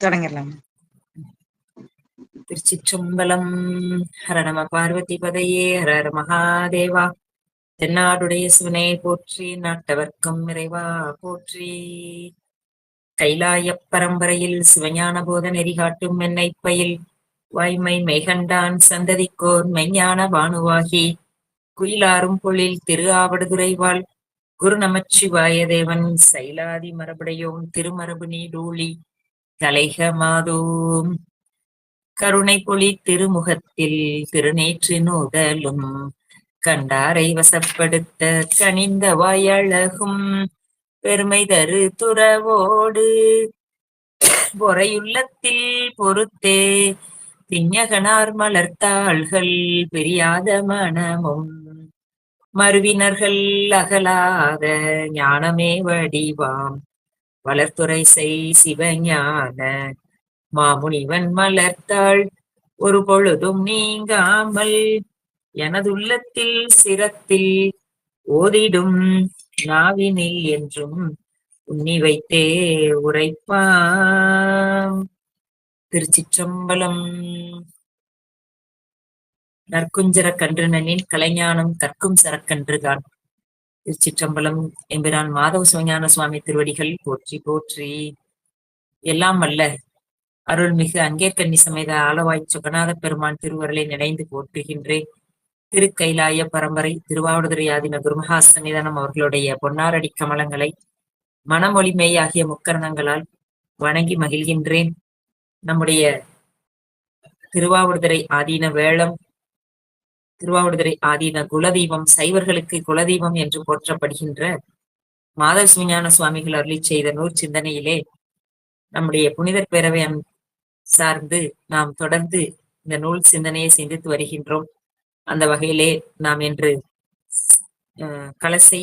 தொடங்கிடலாம். திருச்சிற்றம்பலம். ஹர நம பார்வதி பதையே ஹர ஹர மகாதேவா. தென்னாடுடைய சிவனை போற்றி, நாட்டவர்க்கும் இறைவா போற்றி. கைலாயப் பரம்பரையில் சிவஞான போத நெறி காட்டும் என்னைப் பயில் வாய்மை மெய்கண்டான் சந்ததிக்கோர் மெய்ஞான பானுவாகி குயிலாரும் பொழில் திரு ஆவடுதுறைவாள் குரு நமச்சிவாய தேவன் சைலாதி மரபுடையோன் திருமரபு நீடூழி கலைக மாதோம். கருணை பொழி திருமுகத்தில் திருநேற்று நூதலும் கண்டாரை வசப்படுத்த கனிந்த வாயழகும் பெருமை தரு துறவோடு பொறையுள்ளத்தில் பொறுத்தே பிஞகனார் மலர்த்தாள்கள் பிரியாத மனமும் மறுவினர்கள் அகலாத ஞானமே வடிவாம் வளர்த்துறை செய் சிவஞான மாமுனிவன் மலர்த்தாள் ஒரு பொழுதும் நீங்காமல் எனதுள்ளத்தில் சிரத்தில் ஓதிடும் நாவினில் என்றும் உன்னி வைத்தே உரைப்பாம். திருச்சிற்றம்பலம். நற்குஞ்சர கன்றுனனின் கலைஞானம் கற்கும் சரக்கன்றுகான். திருச்சிற்றம்பலம். எம்பிரான் மாதவ சிவஞான சுவாமி திருவடிகள் போற்றி போற்றி. எல்லாம் வல்ல அருள்மிகு அங்கேற்கண்ணி சமேத ஆலவாய்ச் சொக்கநாத பெருமான் திருவருளை நினைந்து போற்றுகின்றேன். திருக்கைலாய பரம்பரை திருவாவடுதுறை ஆதீன குருமகா சன்னிதானம் அவர்களுடைய பொன்னாரடி கமலங்களை மனமொழிமை ஆகிய முக்கரணங்களால் வணங்கி மகிழ்கின்றேன். நம்முடைய திருவாவடுதுறை ஆதீன வேளம், திருவாவடுதுறை ஆதீன குலதெய்வம், சைவர்களுக்கு குலதெய்வம் என்று போற்றப்படுகின்ற மாதவ சிவஞான சுவாமிகள் அருளி செய்த நூற் சிந்தனையிலே நம்முடைய புனிதர் பேரவை சார்ந்து நாம் தொடர்ந்து இந்த நூல் சிந்தனையை சிந்தித்து வருகின்றோம். அந்த வகையிலே நாம் இன்று கலசை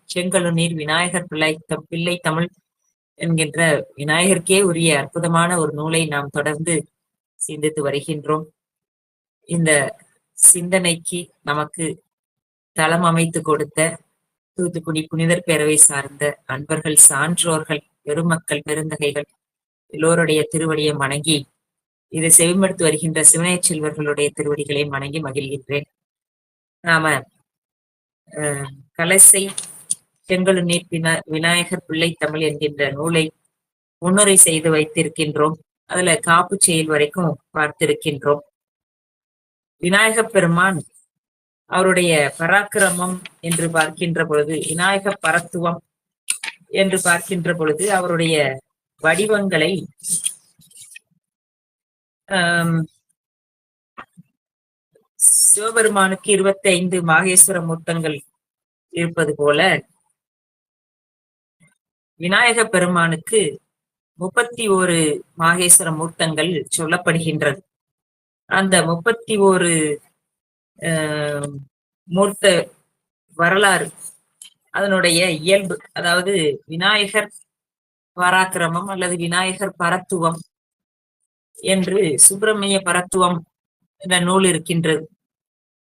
செங்கழுநீர் விநாயகர் பிள்ளை தமிழ் என்கின்ற விநாயகருக்கே உரிய அற்புதமான ஒரு நூலை நாம் தொடர்ந்து சிந்தித்து வருகின்றோம். இந்த சிந்தனைக்கு நமக்கு தளம் அமைத்து கொடுத்த தூத்துக்குடி புனிதர் பேரவை சார்ந்த அன்பர்கள், சான்றோர்கள், பெருமக்கள், பெருந்தகைகள் எல்லோருடைய திருவடியை வணங்கி இதை செவிமடுத்து வருகின்ற சிவனைய செல்வர்களுடைய திருவடிகளை வணங்கி மகிழ்கின்றேன். நாம கலசை செங்கழுநீர் விநாயகர் பிள்ளை தமிழ் என்கின்ற நூலை முன்னுரை செய்து வைத்திருக்கின்றோம். அதுல காப்பு செயல் வரைக்கும் பார்த்திருக்கின்றோம். விநாயகப் பெருமான் அவருடைய பராக்கிரமம் என்று பார்க்கின்ற பொழுது, விநாயக பரத்துவம் என்று பார்க்கின்ற பொழுது அவருடைய வடிவங்களை சிவபெருமானுக்கு 25 மாகேஸ்வர மூர்த்தங்கள் இருப்பது போல விநாயக பெருமானுக்கு 31 மாகேஸ்வர மூர்த்தங்கள் சொல்லப்படுகின்றது. அந்த 31 மூர்த்த வரலாறு, அதனுடைய இயல்பு, அதாவது விநாயகர் பராக்கிரமம் அல்லது விநாயகர் பரத்துவம் என்று சுப்பிரமணிய பரத்துவம் என்ற நூல் இருக்கின்றது.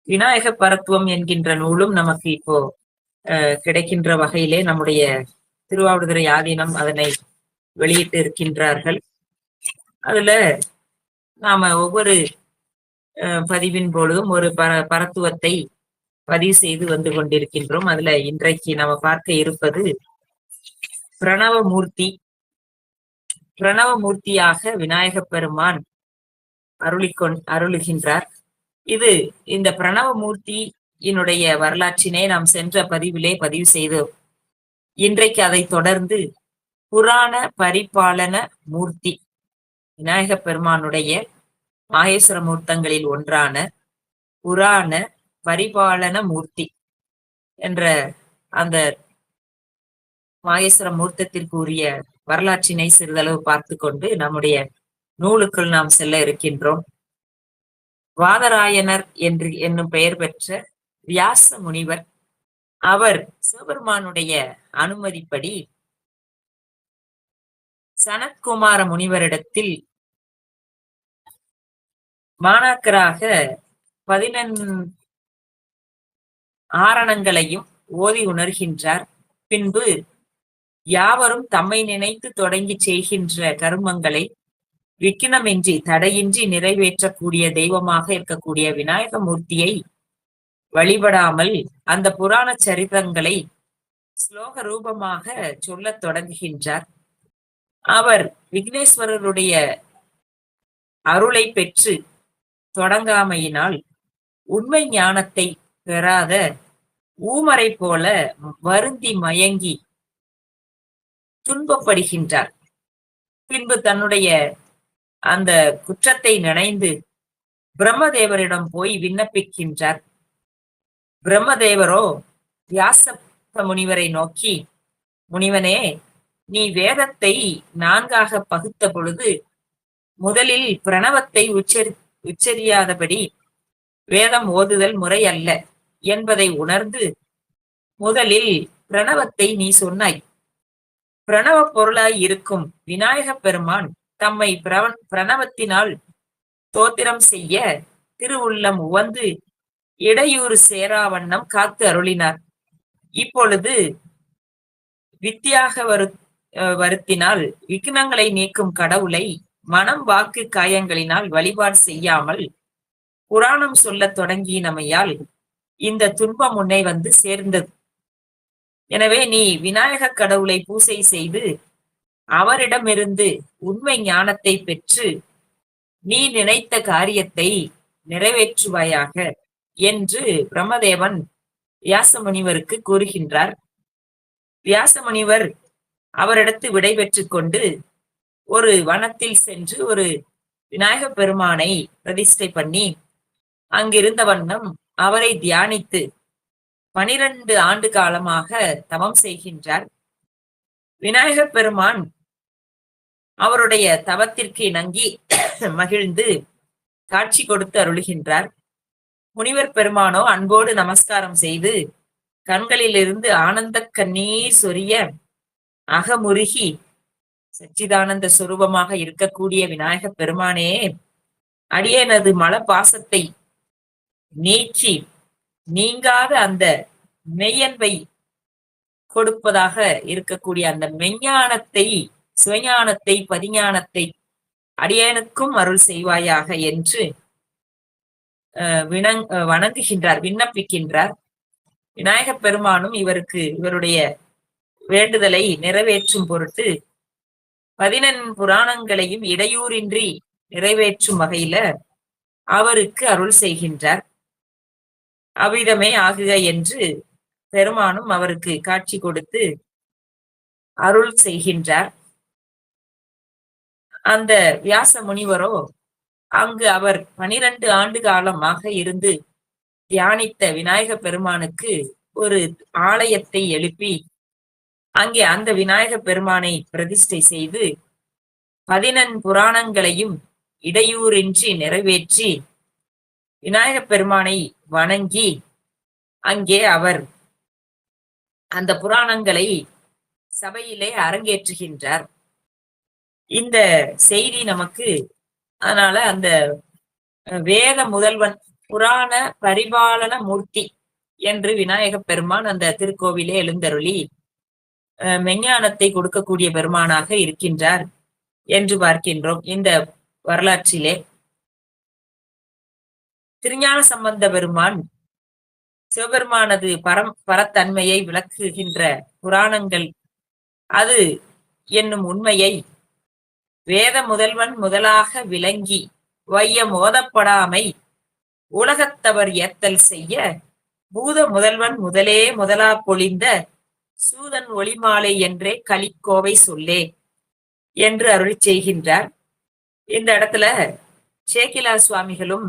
விநாயக பரத்துவம் என்கின்ற நூலும் நமக்கு இப்போ கிடைக்கின்ற வகையிலே நம்முடைய திருவாவடுதுறை ஆதீனம் அதனை வெளியிட்டு இருக்கின்றார்கள். அதுல நாம ஒவ்வொரு பதிவின் பொழுதும் ஒரு பரத்துவத்தை பதிவு செய்து வந்து கொண்டிருக்கின்றோம். அதுல இன்றைக்கு நாம பார்க்க இருப்பது பிரணவமூர்த்தி. பிரணவமூர்த்தியாக விநாயக பெருமான் அருளுகின்றார். இந்த பிரணவமூர்த்தியினுடைய வரலாற்றினை நாம் சென்ற பதிவிலே பதிவு செய்தோம். இன்றைக்கு அதை தொடர்ந்து புராண பரிபாலன மூர்த்தி, விநாயக பெருமானுடைய மாகேஸ்வர மூர்த்தங்களில் ஒன்றான புராண பரிபாலன மூர்த்தி என்ற அந்த மாகேஸ்வர மூர்த்தத்திற்கு உரிய வரலாற்றினை சிறிதளவு பார்த்து கொண்டு நம்முடைய நூலுக்குள் நாம் செல்ல இருக்கின்றோம். வாதராயனர் என்னும் பெயர் பெற்ற வியாச முனிவர், அவர் சிவபெருமானுடைய அனுமதிப்படி சனத்குமார முனிவரிடத்தில் மாணாக்கராக 11 ஆரணங்களையும் ஓதி உணர்கின்றார். பின்பு யாவரும் தம்மை நினைத்து தொடங்கி செய்கின்ற கருமங்களை விக்கினமின்றி தடையின்றி நிறைவேற்றக்கூடிய தெய்வமாக இருக்கக்கூடிய விநாயக மூர்த்தியை வழிபடாமல் அந்த புராண சரிதங்களை ஸ்லோக ரூபமாக சொல்லத் தொடங்குகின்றார். அவர் விக்னேஸ்வரருடைய அருளை பெற்று தொடங்காமையினால் உண்மை ஞானத்தை பெறாத ஊமரை போல வருந்தி மயங்கி துன்பப்படுகின்றார். பின்பு தன்னுடைய அந்த குற்றத்தை நினைந்து பிரம்மதேவரிடம் போய் விண்ணப்பிக்கின்றார். பிரம்மதேவரோ வியாச முனிவரை நோக்கி, முனிவனே, நீ வேதத்தை 4ஆக பகுத்த பொழுது முதலில் பிரணவத்தை உச்சரியாதபடி வேதம் ஓதுதல் முறை அல்ல என்பதை உணர்ந்து முதலில் பிரணவத்தை நீ சொன்னாய். பிரணவ பொருளாய் இருக்கும் விநாயகப் பெருமான் தம்மை பிரணவத்தினால் தோத்திரம் செய்ய திருவுள்ளம் உவந்து இடையூறு சேரா வண்ணம் காத்து அருளினார். இப்பொழுது வித்தியாக வருத்தினால் விக்னங்களை நீக்கும் கடவுளை மனம் வாக்கு காயங்களினால் வழிபாடு செய்யாமல் புராணம் சொல்லத் தொடங்கினமையால் இந்த துன்பம் உன்னை வந்து சேர்ந்தது. எனவே நீ விநாயகக் கடவுளை பூசை செய்து அவரிடமிருந்து உண்மை ஞானத்தை பெற்று நீ நினைத்த காரியத்தை நிறைவேற்றுவாயாக என்று பிரம்மதேவன் வியாச முனிவருக்கு கூறுகின்றார். வியாச முனிவர் அவரிடத்து விடை பெற்றுக் கொண்டு ஒரு வனத்தில் சென்று ஒரு விநாயக பெருமானை பிரதிஷ்டை பண்ணி அங்கிருந்த வண்ணம் அவரை தியானித்து 12 ஆண்டு காலமாக தவம் செய்கின்றார். விநாயகப் பெருமான் அவருடைய தவத்திற்கு இணங்கி மகிழ்ந்து காட்சி கொடுத்து அருளுகின்றார். முனிவர் பெருமானோ அன்போடு நமஸ்காரம் செய்து கண்களிலிருந்து ஆனந்த கண்ணீர் சொரிய அகமுருகி, சச்சிதானந்த சுரூபமாக இருக்கக்கூடிய விநாயகப் பெருமானே, அடியேனது மல பாசத்தை நீக்கி நீங்காத அந்த மெய்யன்பை கொடுப்பதாக இருக்கக்கூடிய அந்த மெஞ்ஞானத்தை, சிவஞானத்தை, பதிஞானத்தை அடியேனுக்கும் அருள் செய்வாயாக என்று வணங்குகின்றார், விண்ணப்பிக்கின்றார். விநாயகப் பெருமானும் இவருடைய வேண்டுதலை நிறைவேற்றும் பொருட்டு 14 புராணங்களையும் இடையூறின்றி நிறைவேற்றும் வகையில அவருக்கு அருள் செய்கின்றார். அவ்விதமே ஆகுக என்று பெருமானும் அவருக்கு காட்சி கொடுத்து அருள் செய்கின்றார். அந்த வியாச முனிவரோ அங்கு அவர் 12 ஆண்டு காலமாக இருந்து தியானித்த விநாயக பெருமானுக்கு ஒரு ஆலயத்தை எழுப்பி அங்கே அந்த விநாயக பெருமானை பிரதிஷ்டை செய்து 14 புராணங்களையும் இடையூறின்றி நிறைவேற்றி விநாயகப் பெருமானை வணங்கி அங்கே அவர் அந்த புராணங்களை சபையிலே அரங்கேற்றுகின்றார். இந்த செய்தி நமக்கு அதனால அந்த வேத முதல்வன் புராண பரிபாலன மூர்த்தி என்று விநாயகப் பெருமான் அந்த திருக்கோவிலே எழுந்தருளி மெஞ்ஞானத்தை கொடுக்கக்கூடிய பெருமானாக இருக்கின்றார் என்று பார்க்கின்றோம். இந்த வரலாற்றிலே திருஞான சம்பந்த பெருமான் சிவபெருமானது பரத்தன்மையை விளக்குகின்ற புராணங்கள் அது என்னும் உண்மையை வேத முதல்வன் முதலாக விளங்கி வையம் ஓதப்படாமை உலகத்தவர் ஏத்தல் செய்ய பூத முதல்வன் முதலே முதலா பொழிந்த சூதன் ஒளிமாலை என்றே கலிக்கோவை சொல்லே என்று அருள் செய்கின்றார். இந்த இடத்துல சேக்கிலா சுவாமிகளும்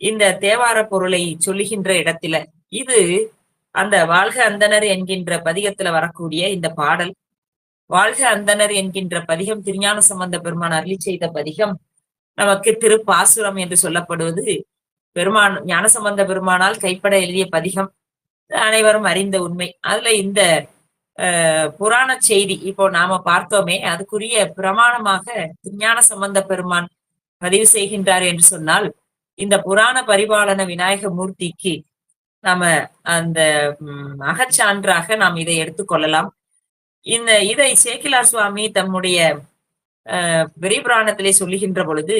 இந்த தேவார பொருளை சொல்லுகின்ற இடத்துல இது அந்த வாழ்க அந்தனர் என்கின்ற பதிகத்துல வரக்கூடிய இந்த பாடல். வாழ்க அந்தனர் என்கின்ற பதிகம் திருஞான சம்பந்த பெருமான் அருளி செய்த பதிகம். நமக்கு திருப்பாசுரம் என்று சொல்லப்படுவது பெருமான் ஞானசம்பந்த பெருமானால் கைப்பட எழுதிய பதிகம், அனைவரும் அறிந்த உண்மை. அதுல இந்த புராண செய்தி இப்போ நாம பார்த்தோமே, அதுக்குரிய பிரமாணமாக திருஞான சம்பந்த பெருமான் பதிவு செய்கின்றார் என்று சொன்னால் இந்த புராண பரிபாலன விநாயக மூர்த்திக்கு நாம அந்த அகச்சான்றாக நாம் இதை எடுத்துக்கொள்ளலாம். இதை சேக்கிலார் சுவாமி தம்முடைய பெரிய புராணத்திலே சொல்லுகின்ற பொழுது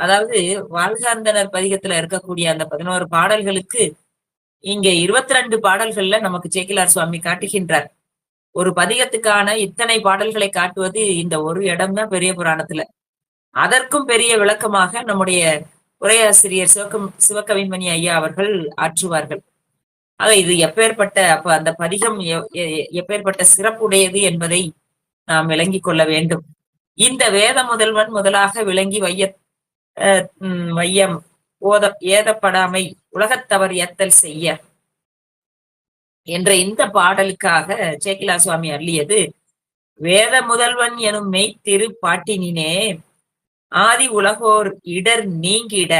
அதாவது வாழ்காந்தனர் பதிகத்துல இருக்கக்கூடிய அந்த 11 பாடல்களுக்கு இங்க 22 பாடல்கள்ல நமக்கு சேக்கிலார் சுவாமி காட்டுகின்றார். ஒரு பதிகத்துக்கான இத்தனை பாடல்களை காட்டுவது இந்த ஒரு இடம்தான் பெரிய புராணத்துல. அதற்கும் பெரிய விளக்கமாக நம்முடைய உரையாசிரியர் சிவகவிமணி ஐயா அவர்கள் ஆற்றுவார்கள். ஆக இது அப்ப அந்த பதிகம் எப்பேற்பட்ட சிறப்புடையது என்பதை நாம் விளங்கிக் கொள்ள வேண்டும். இந்த வேத முதல்வன் முதலாக விளங்கி வையம் ஏதப்படாமை உலகத்தவர் ஏத்தல் செய்ய என்ற இந்த பாடலுக்காக சேக்கிலா சுவாமி அருளியது வேத முதல்வன் எனும் மெய்த்திரு பாட்டினினே ஆதி உலகோர் இடர் நீங்கிட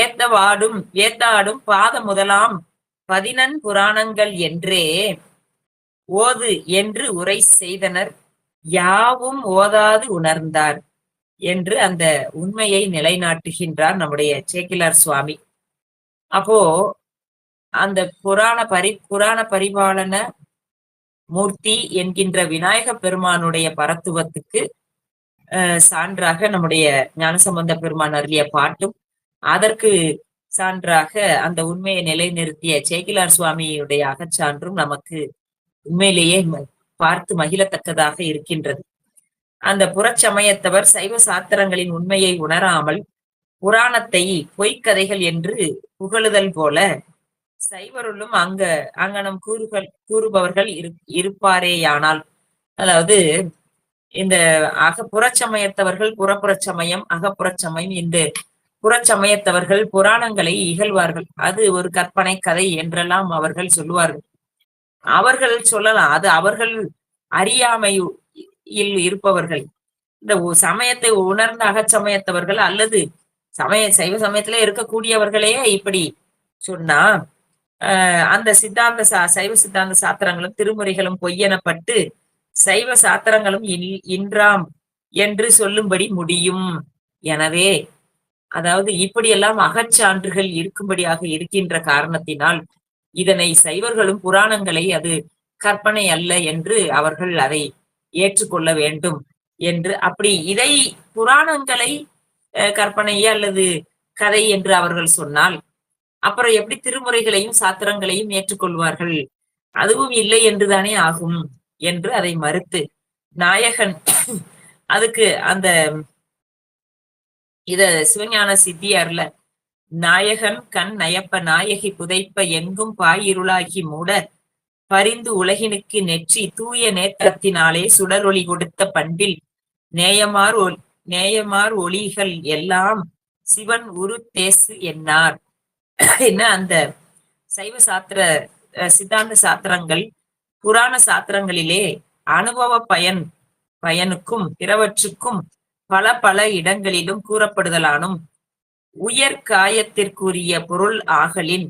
ஏத்தாடும் பாத முதலாம் 14 புராணங்கள் என்றே ஓது என்று உரை செய்தனர் யாவும் ஓதாது உணர்ந்தார் என்று அந்த உண்மையை நிலைநாட்டுகின்றார் நம்முடைய சேக்கிலார் சுவாமி. அப்போ அந்த புராண பரிபாலன மூர்த்தி என்கின்ற விநாயக பெருமானுடைய பரத்துவத்துக்கு சான்றாக நம்முடைய ஞானசம்பந்த பெருமான் அருளிய பாட்டும், அதற்கு சான்றாக அந்த உண்மையை நிலைநிறுத்திய சேக்கிலார் சுவாமியுடைய அகச்சான்றும் நமக்கு உண்மையிலேயே பார்த்து மகிழத்தக்கதாக இருக்கின்றது. அந்த புறச்சமயத்தவர் சைவ சாத்திரங்களின் உண்மையை உணராமல் புராணத்தை பொய்க்கதைகள் என்று புகழுதல் போல சைவருள்ளும் அங்கனம் கூறுபவர்கள் இருப்பாரேயானால், அதாவது இந்த புறச்சமயத்தவர்கள் புறப்புறச்சமயம் அகப்புறச்சமயம் இந்த புறச்சமயத்தவர்கள் புராணங்களை இகழ்வார்கள். அது ஒரு கற்பனை கதை என்றெல்லாம் அவர்கள் சொல்லுவார்கள். அவர்கள் சொல்லலாம், அது அவர்கள் அறியாமையில் இருப்பவர்கள். இந்த சமயத்தை உணர்ந்த அகச்சமயத்தவர்கள் அல்லது சைவ சமயத்திலே இருக்கக்கூடியவர்களே இப்படி சொன்னா அந்த சைவ சித்தாந்த சாத்திரங்களும் திருமுறைகளும் பொய்யெனப்பட்டு சைவ சாத்திரங்களும் இன்றாம் என்று சொல்லும்படி முடியும். எனவே அதாவது இப்படியெல்லாம் அகச்சான்றுகள் இருக்கும்படியாக இருக்கின்ற காரணத்தினால் இதனை சைவர்களும் புராணங்களை அது கற்பனை அல்ல என்று அவர்கள் அதை ஏற்றுக்கொள்ள வேண்டும் என்று, அப்படி இதை புராணங்களை கற்பனையே அல்லது கதை என்று அவர்கள் சொன்னால் அப்புறம் எப்படி திருமுறைகளையும் சாத்திரங்களையும் ஏற்றுக்கொள்வார்கள்? அதுவும் இல்லை என்றுதானே ஆகும் என்று அதை மறுத்து நாயகன் அதுக்கு அந்த சிவஞான சித்தியார்ல நாயகன் கண் நயப்ப நாயகி புதைப்ப எங்கும் பாயிருளாகி மூட பரிந்து உலகினுக்கு நெற்றி தூய நேத்திரத்தினாலே சுடரொளி கொடுத்த பண்பில் நேயமார் ஒளிகள் எல்லாம் சிவன் உரு தேசு என்னார் என்ன. அந்த சைவ சாத்திர சித்தாந்த சாத்திரங்கள் புராண சாத்திரங்களிலே அனுபவ பயனுக்கும் பிறவற்றுக்கும் பல இடங்களிலும் கூறப்படுதலானும் உயர் காயத்திற்குரிய பொருள் ஆகலின்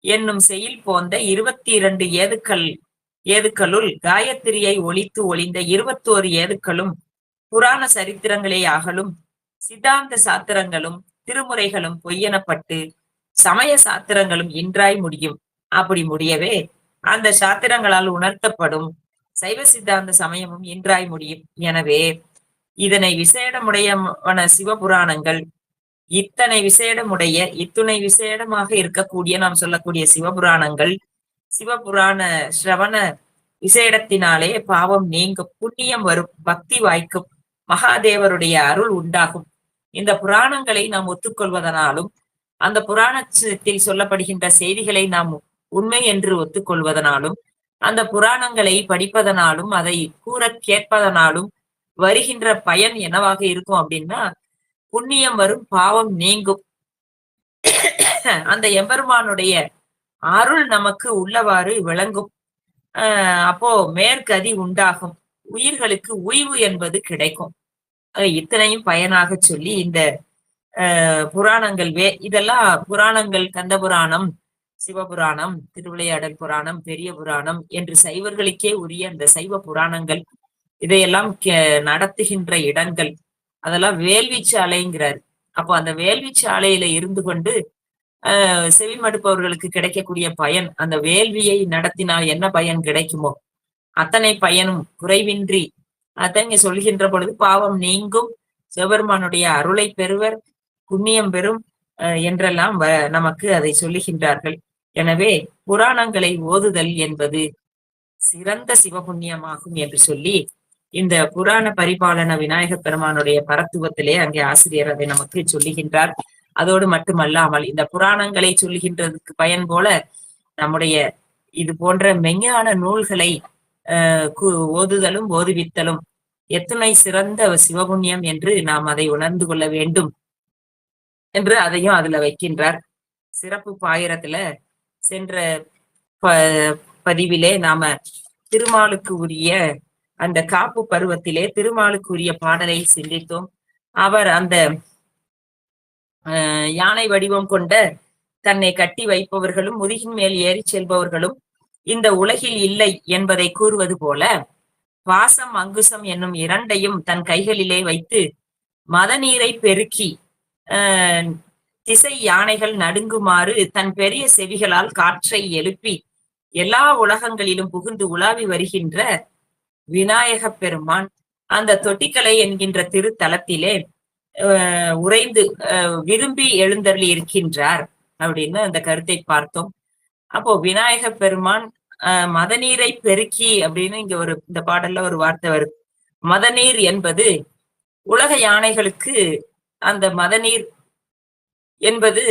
என்னும் செயல் போந்த 22 ஏதுக்களுள் காயத்திரியை ஒழித்து ஒளிந்த 21 ஏதுக்களும் புராண சரித்திரங்களே ஆகலும் சித்தாந்த சாத்திரங்களும் திருமுறைகளும் பொய்யெனப்பட்டு சமய சாத்திரங்களும் இன்றாய் முடியும். அப்படி முடியவே அந்த சாத்திரங்களால் உணர்த்தப்படும் சைவ சித்தாந்த சமயமும் இன்றாய் முடியும். எனவே இதனை விசேடமுடையவன சிவபுராணங்கள். இத்துணை விசேடமாக இருக்கக்கூடிய நாம் சொல்லக்கூடிய சிவபுராணங்கள் சிவபுராண ஸ்ரவண விசேடத்தினாலே பாவம் நீங்கும், புண்ணியம் வரும், பக்தி வாய்க்கும், மகாதேவருடைய அருள் உண்டாகும். இந்த புராணங்களை நாம் ஒத்துக்கொள்வதனாலும் அந்த புராணத்தில் சொல்லப்படுகின்ற செய்திகளை நாம் உண்மை என்று ஒத்துக்கொள்வதனாலும் அந்த புராணங்களை படிப்பதனாலும் அதை கூற கேட்பதனாலும் வருகின்ற பயன் என்னவாக இருக்கும் அப்படின்னா, புண்ணியம் வரும், பாவம் நீங்கும், அந்த எம்பெருமானுடைய அருள் நமக்கு உள்ளவாறு விளங்கும். அப்போ மேற்கதி உண்டாகும், உயிர்களுக்கு உய்வு என்பது கிடைக்கும். இத்தனையும் பயனாக சொல்லி இந்த புராணங்கள் இதெல்லாம் புராணங்கள் கந்த புராணம், சிவபுராணம், திருவிளையாடல் புராணம், பெரிய புராணம் என்று சைவர்களுக்கே உரிய அந்த சைவ புராணங்கள் இதையெல்லாம் நடத்துகின்ற இடங்கள் அதெல்லாம் வேள்வி சாலைங்கிறார். அப்போ அந்த வேள்வி சாலையில இருந்து கொண்டு செவிமடுப்பவர்களுக்கு கிடைக்கக்கூடிய பயன், அந்த வேள்வியை நடத்தினால் என்ன பயன் கிடைக்குமோ அத்தனை பயனும் குறைவின்றி அதான் இங்க சொல்கின்ற பொழுது பாவம் நீங்கும், சிவபெருமானுடைய அருளை பெறுவர், புண்ணியம் பெறும் என்றெல்லாம் நமக்கு அதை சொல்லுகின்றார்கள். எனவே புராணங்களை ஓதுதல் என்பது சிறந்த சிவபுண்ணியமாகும் என்று சொல்லி இந்த புராண பரிபாலன விநாயகப் பெருமானுடைய பரத்துவத்திலே அங்கே ஆசிரியர் அதை நமக்கு சொல்லுகின்றார். அதோடு மட்டுமல்லாமல் இந்த புராணங்களை சொல்லுகின்றதுக்கு பயன் போல நம்முடைய இது போன்ற மெஞ்ஞான நூல்களை ஓதுதலும் ஓதுவித்தலும் எத்துணை சிறந்த சிவபுண்ணியம் என்று நாம் அதை உணர்ந்து கொள்ள வேண்டும் என்று அதையும் அதுல வைக்கின்றார். சிறப்பு பாயிரத்துல சென்ற பதிவிலே நாம திருமாலுக்கு உரிய அந்த காப்பு பருவத்திலே திருமாலுக்கு உரிய பாடலை சிந்தித்தோம். அவர் அந்த யானை வடிவம் கொண்ட தன்னை கட்டி வைப்பவர்களும் முதுகின் மேல் ஏறி செல்பவர்களும் இந்த உலகில் இல்லை என்பதை கூறுவது போல பாசம் அங்குசம் என்னும் இரண்டையும் தன் கைகளிலே வைத்து மதநீரை பெருக்கி திசை யானைகள் நடுங்குமாறு தன் பெரிய செவிகளால் காற்றை எழுப்பி எல்லா உலகங்களிலும் புகுந்து உலாவி வருகின்ற விநாயகப் பெருமான் அந்த தொட்டிக்கலை என்கின்ற திருத்தலத்திலே உறைந்து விரும்பி எழுந்தருளி இருக்கின்றார் அப்படின்னு அந்த கருத்தை பார்த்தோம். அப்போ விநாயகப் பெருமான் மதநீரை பெருக்கி அப்படின்னு இங்க இந்த பாடல்ல ஒரு வார்த்தை வருது. மதநீர் என்பது உலக யானைகளுக்கு அந்த மதநீர் என்பது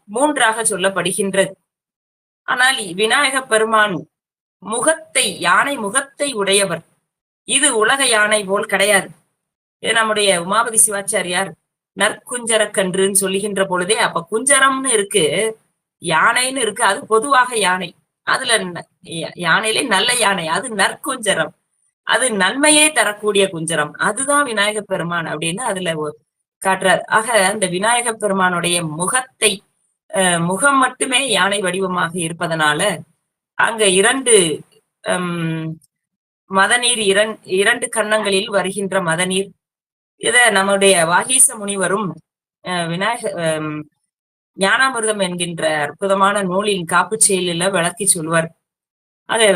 மூன்றாக சொல்லப்படுகின்றது. ஆனால் விநாயகப் பெருமான் முகத்தை யானை முகத்தை உடையவர். இது உலக யானை போல் கிடையாது. நம்முடைய உமாபதி சிவாச்சாரியார் நற்குஞ்சரக்கன்றுன்னு சொல்லுகின்ற பொழுதே அப்ப குஞ்சரம்னு இருக்கு, யானைன்னு இருக்கு. அது பொதுவாக யானை, அதுல யானையிலே நல்ல யானை, அது நற்குஞ்சரம், அது நன்மையே தரக்கூடிய குஞ்சரம், அதுதான் விநாயகப் பெருமான் அப்படின்னு அதுல காட்டுறார். ஆக அந்த விநாயகப் பெருமானுடைய முகத்தை முகம் மட்டுமே யானை வடிவமாக இருப்பதனால அங்க இரண்டு மதநீர் இரண்டு கன்னங்களில் வருகின்ற மதநீர். இத நம்முடைய வாகீச முனிவரும் விநாயக ஞானாமிர்தம் என்கின்ற அற்புதமான நூலின் காப்பு செயலில விளக்கி சொல்வார். அது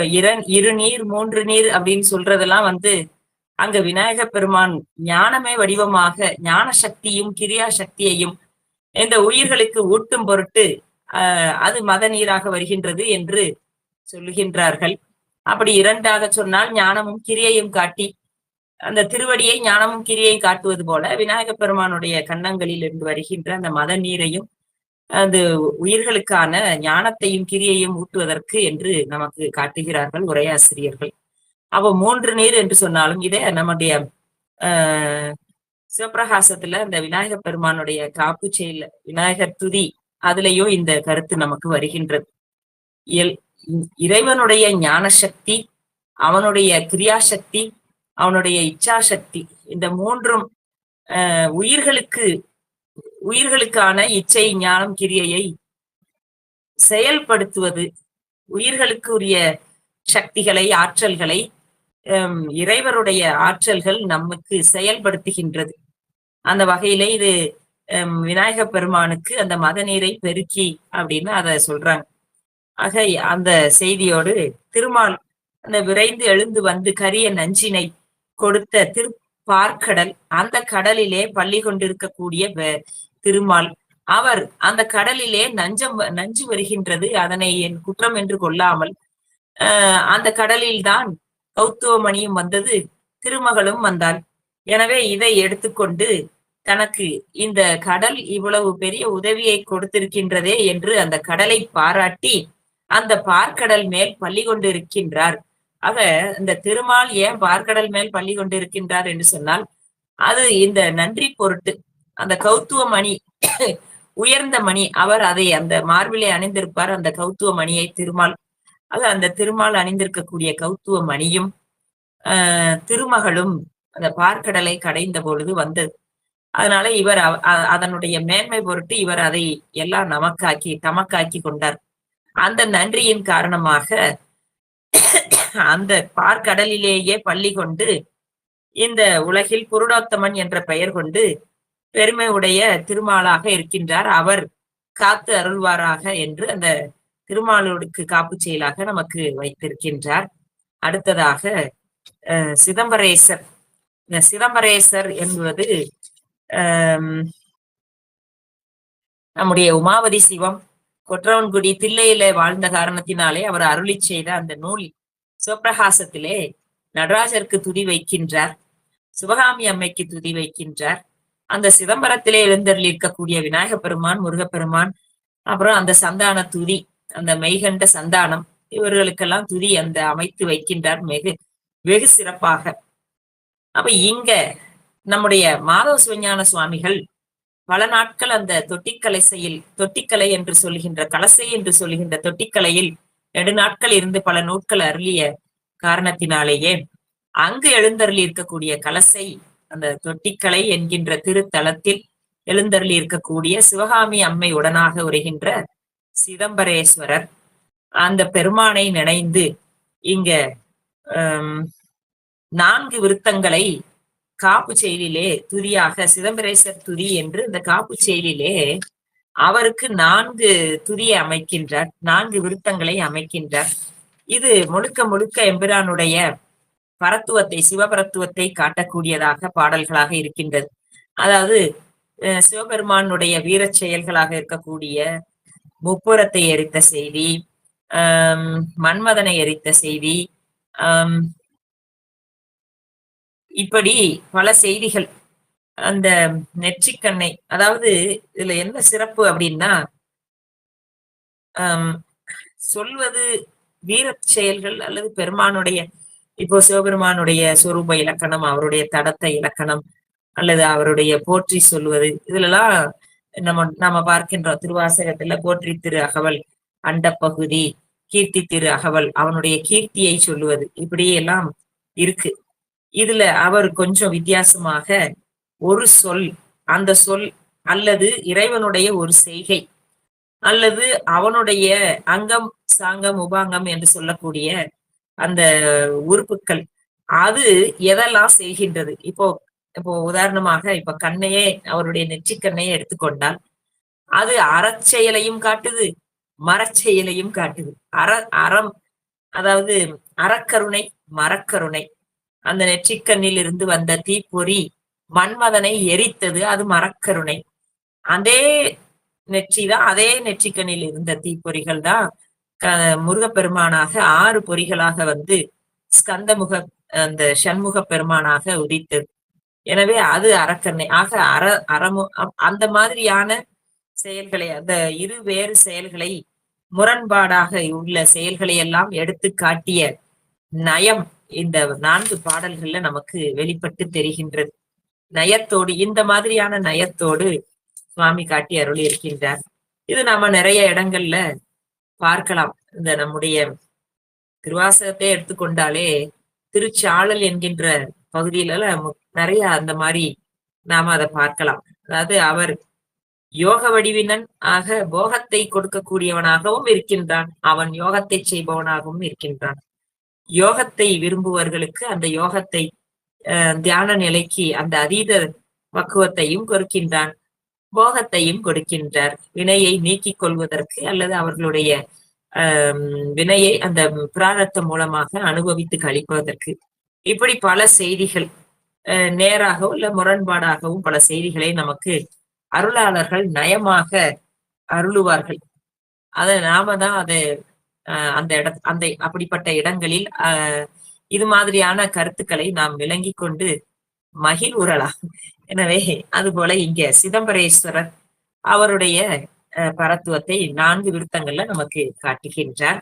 இரு நீர் மூன்று நீர் அப்படின்னு சொல்றதெல்லாம் அங்க விநாயகப் பெருமான் ஞானமே வடிவமாக ஞான சக்தியும் கிரியா சக்தியையும் இந்த உயிர்களுக்கு ஊட்டும் பொருட்டு அது மத நீராக வருகின்றது என்று சொல்லுகின்றார்கள். அப்படி இரண்டாக சொன்னால் ஞானமும் கிரியையும் காட்டி அந்த திருவடியை ஞானமும் கிரியை காட்டுவது போல விநாயகப் பெருமானுடைய கன்னங்களில் இருந்து வருகின்ற அந்த மத நீரையும் அது உயிர்களுக்கான ஞானத்தையும் கிரியையும் ஊட்டுவதற்கு என்று நமக்கு காட்டுகிறார்கள் உரையாசிரியர்கள். அப்ப மூன்று நீர் என்று சொன்னாலும் இதே நம்முடைய சிவபிரகாசத்துல அந்த விநாயகப் பெருமானுடைய காப்பு செயல் விநாயகர் துதி அதுலயும் இந்த கருத்து நமக்கு வருகின்றது. இறைவனுடைய ஞான சக்தி, அவனுடைய கிரியாசக்தி, அவனுடைய இச்சா சக்தி, இந்த மூன்றும் உயிர்களுக்கான இச்சை ஞானம் கிரியையை செயல்படுத்துவது, உயிர்களுக்கு உரிய சக்திகளை ஆற்றல்களை இறைவருடைய ஆற்றல்கள் நமக்கு செயல்படுத்துகின்றது. அந்த வகையில இது விநாயகப் பெருமானுக்கு அந்த மத நீரை பெருக்கி அப்படின்னு அத சொல்றாங்க. ஆக அந்த செய்தியோடு திருமால் அந்த விரைந்து எழுந்து வந்து கரிய நஞ்சினை கொடுத்த திருப்பார்க்கடல், அந்த கடலிலே பள்ளி கொண்டிருக்கக்கூடிய திருமால் அவர் அந்த கடலிலே நஞ்சு வருகின்றது, அதனை என் குற்றம் என்று கொள்ளாமல் அந்த கடலில்தான் கௌத்துவமணியும் வந்தது, திருமகளும் வந்தாள். எனவே இதை எடுத்துக்கொண்டு தனக்கு இந்த கடல் இவ்வளவு பெரிய உதவியை கொடுத்திருக்கின்றதே என்று அந்த கடலை பாராட்டி அந்த பார்க்கடல் மேல் பள்ளி கொண்டு இருக்கின்றார். ஆக இந்த திருமால் ஏன் பார்க்கடல் மேல் பள்ளி கொண்டு இருக்கின்றார் என்று சொன்னால் அது இந்த நன்றி பொருட்டு அந்த கௌத்துவ மணி உயர்ந்த மணி, அவர் அதை அந்த மார்பிலே அணிந்திருப்பார் அந்த கௌத்துவ மணியை திருமால். ஆக அந்த திருமால் அணிந்திருக்கக்கூடிய கௌத்துவ மணியும் திருமகளும் அந்த பார்க்கடலை கடைந்த பொழுது வந்தது. அதனால இவர் அதனுடைய மேன்மை பொருட்டு இவர் அதை எல்லாம் தமக்காக்கி கொண்டார். அந்த நன்றியின் காரணமாக அந்த பார்க்கடலிலேயே பள்ளி கொண்டு இந்த உலகில் புருடோத்தமன் என்ற பெயர் கொண்டு பெருமை உடைய திருமாலாக இருக்கின்றார். அவர் காத்து அருள்வாராக என்று அந்த திருமாலுக்கு காப்பு செயலாக நமக்கு வைத்திருக்கின்றார். அடுத்ததாக சிதம்பரேசர். இந்த சிதம்பரேசர் என்பது நம்முடைய உமாபதி சிவம் கொற்றவன்குடி தில்லையில வாழ்ந்த காரணத்தினாலே அவர் அருளி செய்த அந்த நூல் சிவப்பிரகாசத்திலே நடராஜருக்கு துதி வைக்கின்றார், சிவகாமி அம்மைக்கு துதி வைக்கின்றார். அந்த சிதம்பரத்திலே எழுந்தருளி இருக்கக்கூடிய விநாயகப் பெருமான், முருகப்பெருமான், அப்புறம் அந்த சந்தான துதி, அந்த மெய்கண்ட சந்தானம், இவர்களுக்கெல்லாம் துதி அந்த அமைத்து வைக்கின்றார் வெகு சிறப்பாக. அப்ப இங்க நம்முடைய மாதவ சிவஞான சுவாமிகள் பல நாட்கள் அந்த தொட்டிக்கலை என்று சொல்லுகின்ற கலசை என்று சொல்லுகின்ற தொட்டிக்கலையில் நெடுநாட்கள் இருந்து பல நூட்கள் அருளிய காரணத்தினாலேயே அங்கு எழுந்தருளி இருக்கக்கூடிய கலசை அந்த தொட்டிக்கலை என்கின்ற திருத்தலத்தில் எழுந்தருளி இருக்கக்கூடிய சிவகாமி அம்மை உடனாக உரைகின்ற சிதம்பரேஸ்வரர் அந்த பெருமானை நினைந்து இங்க 4 விருத்தங்களை காப்பு செயலிலே துதியாக சிதம்பரேசர் துதி என்று இந்த காப்பு செயலிலே அவருக்கு 4 துதியை அமைக்கின்றார், 4 விருத்தங்களை அமைக்கின்றார். இது முழுக்க முழுக்க எம்பிரானுடைய பரத்துவத்தை, சிவபரத்துவத்தை காட்டக்கூடியதாக பாடல்களாக இருக்கின்றது. அதாவது சிவபெருமானுடைய வீரச் செயல்களாக இருக்கக்கூடிய முப்புரத்தை எரித்த செய்தி, மன்மதனை எரித்த செய்தி, இப்படி பல செய்திகள். அந்த நெற்றிக்கண்ணை, அதாவது இதுல என்ன சிறப்பு அப்படின்னா, சொல்வது வீரச் செயல்கள் அல்லது பெருமானுடைய, இப்போ சிவபெருமானுடைய சொரூப இலக்கணம், அவருடைய தடத்த இலக்கணம், அல்லது அவருடைய போற்றி சொல்வது, இதுலலாம் நம்ம பார்க்கின்றோம். திருவாசகத்துல போற்றி திரு அகவல் அண்டப்பகுதி, கீர்த்தி திரு அகவல், அவனுடைய கீர்த்தியை சொல்லுவது, இப்படி எல்லாம் இருக்கு. இதுல அவர் கொஞ்சம் வித்தியாசமாக ஒரு சொல், அந்த சொல் அல்லது இறைவனுடைய ஒரு செய்கை அல்லது அவனுடைய அங்கம் சாங்கம் உபாங்கம் என்று சொல்லக்கூடிய அந்த உறுப்புக்கள், அது எதெல்லாம் செய்கின்றது. இப்போ உதாரணமாக இப்ப கண்ணையே, அவருடைய நெற்றிக்கண்ணையே எடுத்துக்கொண்டால் அது அறச்செயலையும் காட்டுது, மரச்செயலையும் காட்டுது. அறம், அதாவது அறக்கருணை, மரக்கருணை. அந்த நெற்றிக்கண்ணில் இருந்து வந்த தீப்பொறி மன்மதனை எரித்தது, அது மரக்கருணை. அதே நெற்றிதான், அதே நெற்றிக்கண்ணில் இருந்த தீப்பொறிகள் தான் முருகப்பெருமானாக 6 பொறிகளாக வந்து ஸ்கந்தமுக, அந்த சண்முக பெருமானாக உதித்தது. எனவே அது அறக்கண்ணை. ஆக அந்த மாதிரியான செயல்களை, அந்த இரு வேறு செயல்களை, முரண்பாடாக உள்ள செயல்களை எல்லாம் எடுத்து காட்டிய நயம் இந்த 4 பாடல்கள்ல நமக்கு வெளிப்பட்டு தெரிகின்றது. நயத்தோடு, இந்த மாதிரியான நயத்தோடு சுவாமி காட்டி அருளி இருக்கின்றார். இது நாம நிறைய இடங்கள்ல பார்க்கலாம். இந்த நம்முடைய திருவாசகத்தை எடுத்துக்கொண்டாலே திருச்சாளல் என்கின்ற பகுதியில நிறைய அந்த மாதிரி நாம அதை பார்க்கலாம். அதாவது அவர் யோக வடிவினன் ஆக போகத்தை கொடுக்கக்கூடியவனாகவும் இருக்கின்றான், அவன் யோகத்தை செய்பவனாகவும் இருக்கின்றான். யோகத்தை விரும்புவர்களுக்கு அந்த யோகத்தை, தியான நிலைக்கு அந்த அதீத பக்குவத்தையும் கொடுக்கின்றான், போகத்தையும் கொடுக்கின்றார், வினையை நீக்கிக் கொள்வதற்கு அல்லது அவர்களுடைய வினையை அந்த பிராரத்தம் மூலமாக அனுபவித்து கழிப்பதற்கு. இப்படி பல செய்திகள், நேராகவும் இல்ல முரண்பாடாகவும் பல செய்திகளை நமக்கு அருளாளர்கள் நயமாக அருளுவார்கள். அதை நாம தான் அதை அந்த அப்படிப்பட்ட இடங்களில் இது மாதிரியான கருத்துக்களை நாம் விளங்கி கொண்டு மகிழ்வுறலாம். எனவே அதுபோல இங்க சிதம்பரேஸ்வரர் அவருடைய பரத்துவத்தை 4 விருத்தங்கள்ல நமக்கு காட்டுகின்றார்.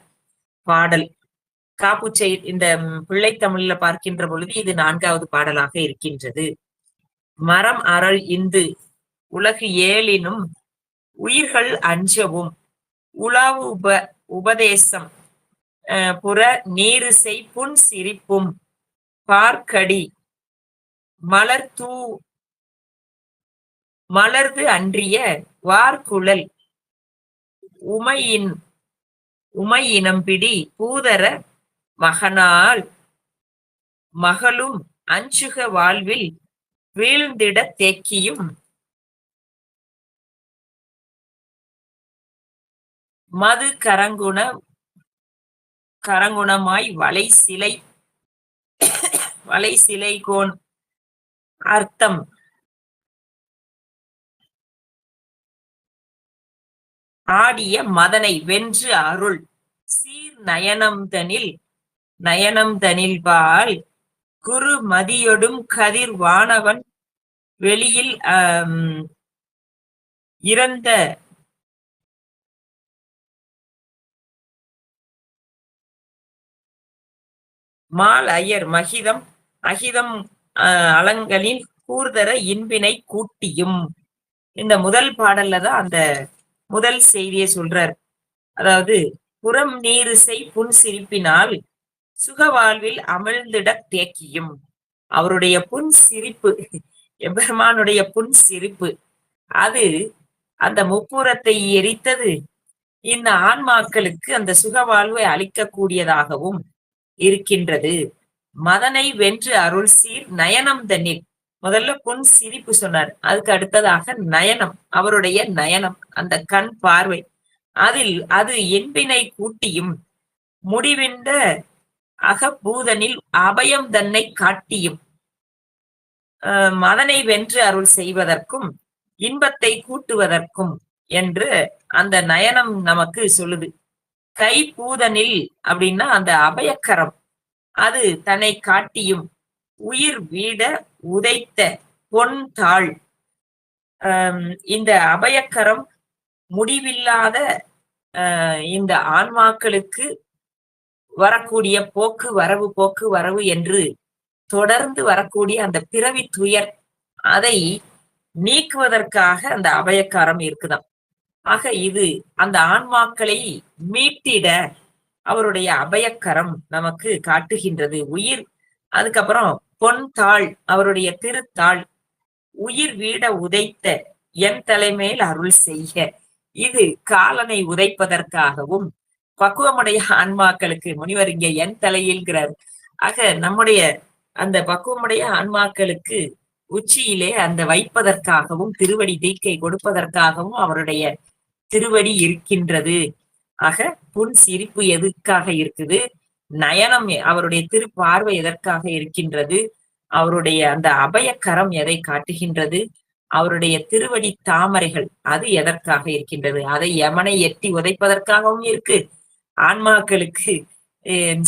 பாடல் காப்புச்சை இந்த பிள்ளை தமிழ்ல பார்க்கின்ற பொழுது இது 4வது பாடலாக இருக்கின்றது. மரம் அறல் இந்து உலகு ஏழினும் உயிர்கள் அஞ்சவும் உலாவு உபதேசம் புற நீரிசை புன் சிரிப்பும் பார்க்கடி மலர்து அன்றிய வார்குழல் உமையினம்பிடி பூதர மகனால் மகளும் அஞ்சுக வாழ்வில் வீழ்ந்திட தேக்கியும் மது கரங்குணமாய் வளை சிலை கோன் அர்த்தம் ஆடிய மதனை வென்று அருள் சீர் நயனம் தனில்பால் குரு மதியொடும் கதிர் வானவன் வெளியில் இறந்த மால் அயர் மகிதம் அகிதம் அலங்களின் கூர்தர இன்பினை கூட்டியும். இந்த முதல் பாடல்ல தான் அந்த முதல் செய்தியை சொல்றார். அதாவது புறம் நீரிசை புன் சிரிப்பினால் சுகவாழ்வில் அமிழ்ந்திட தேக்கியும். அவருடைய புன் சிரிப்பு, எம்பெருமானுடைய புன் சிரிப்பு, அது அந்த முப்புறத்தை எரித்தது இந்த ஆன்மாக்களுக்கு அந்த சுகவாழ்வை அளிக்கக்கூடியதாகவும் இருக்கின்றது. மதனை வென்று அருள் சீர் நயனம் தன்னில். முதல்ல புன் சிரிப்பு சொன்னார், அதுக்கு அடுத்ததாக நயனம், அவருடைய நயனம், அந்த கண் பார்வை, அது என்பினை கூட்டியும் முடிவின்ற அகபூதனில் அபயம் தன்னை காட்டியும். மதனை வென்று அருள் செய்வதற்கும் இன்பத்தை கூட்டுவதற்கும் என்று அந்த நயனம் நமக்கு சொல்லுது. கைபூதனில் அப்படின்னா அந்த அபயக்கரம், அது தன்னை காட்டியும் உயிர் வீட உதைத்த பொன் தாள். இந்த அபயக்கரம் முடிவில்லாத இந்த ஆன்மாக்களுக்கு வரக்கூடிய போக்கு வரவு என்று தொடர்ந்து வரக்கூடிய அந்த பிறவி துயர், அதை நீக்குவதற்காக அந்த அபயக்காரம் இருக்குதாம். ஆக இது அந்த ஆன்மாக்களை மீட்டிட அவருடைய அபயக்கரம் நமக்கு காட்டுகின்றது. உயிர், அதுக்கப்புறம் பொன் தாள், அவருடைய திருத்தாள், உயிர் வீட உதைத்த என் தலைமேல் அருள் செய்க. இது காலனை உதைப்பதற்காகவும் பக்குவமுடைய ஆன்மாக்களுக்கு, முனிவர் இங்க என் தலையில்கிறார். ஆக நம்முடைய அந்த பக்குவமுடைய ஆன்மாக்களுக்கு உச்சியிலே அந்த வைப்பதற்காகவும் திருவடி தீக்கை கொடுப்பதற்காகவும் அவருடைய திருவடி இருக்கின்றது. ஆக புன் சிரிப்பு எதுக்காக இருக்குது? நயனம், அவருடைய திருப்பார்வை எதற்காக இருக்கின்றது? அவருடைய அந்த அபயக்கரம் எதை காட்டுகின்றது? அவருடைய திருவடி தாமரைகள் அது எதற்காக இருக்கின்றது? அதை யமனை எட்டி உதைப்பதற்காகவும் இருக்கு, ஆன்மாக்களுக்கு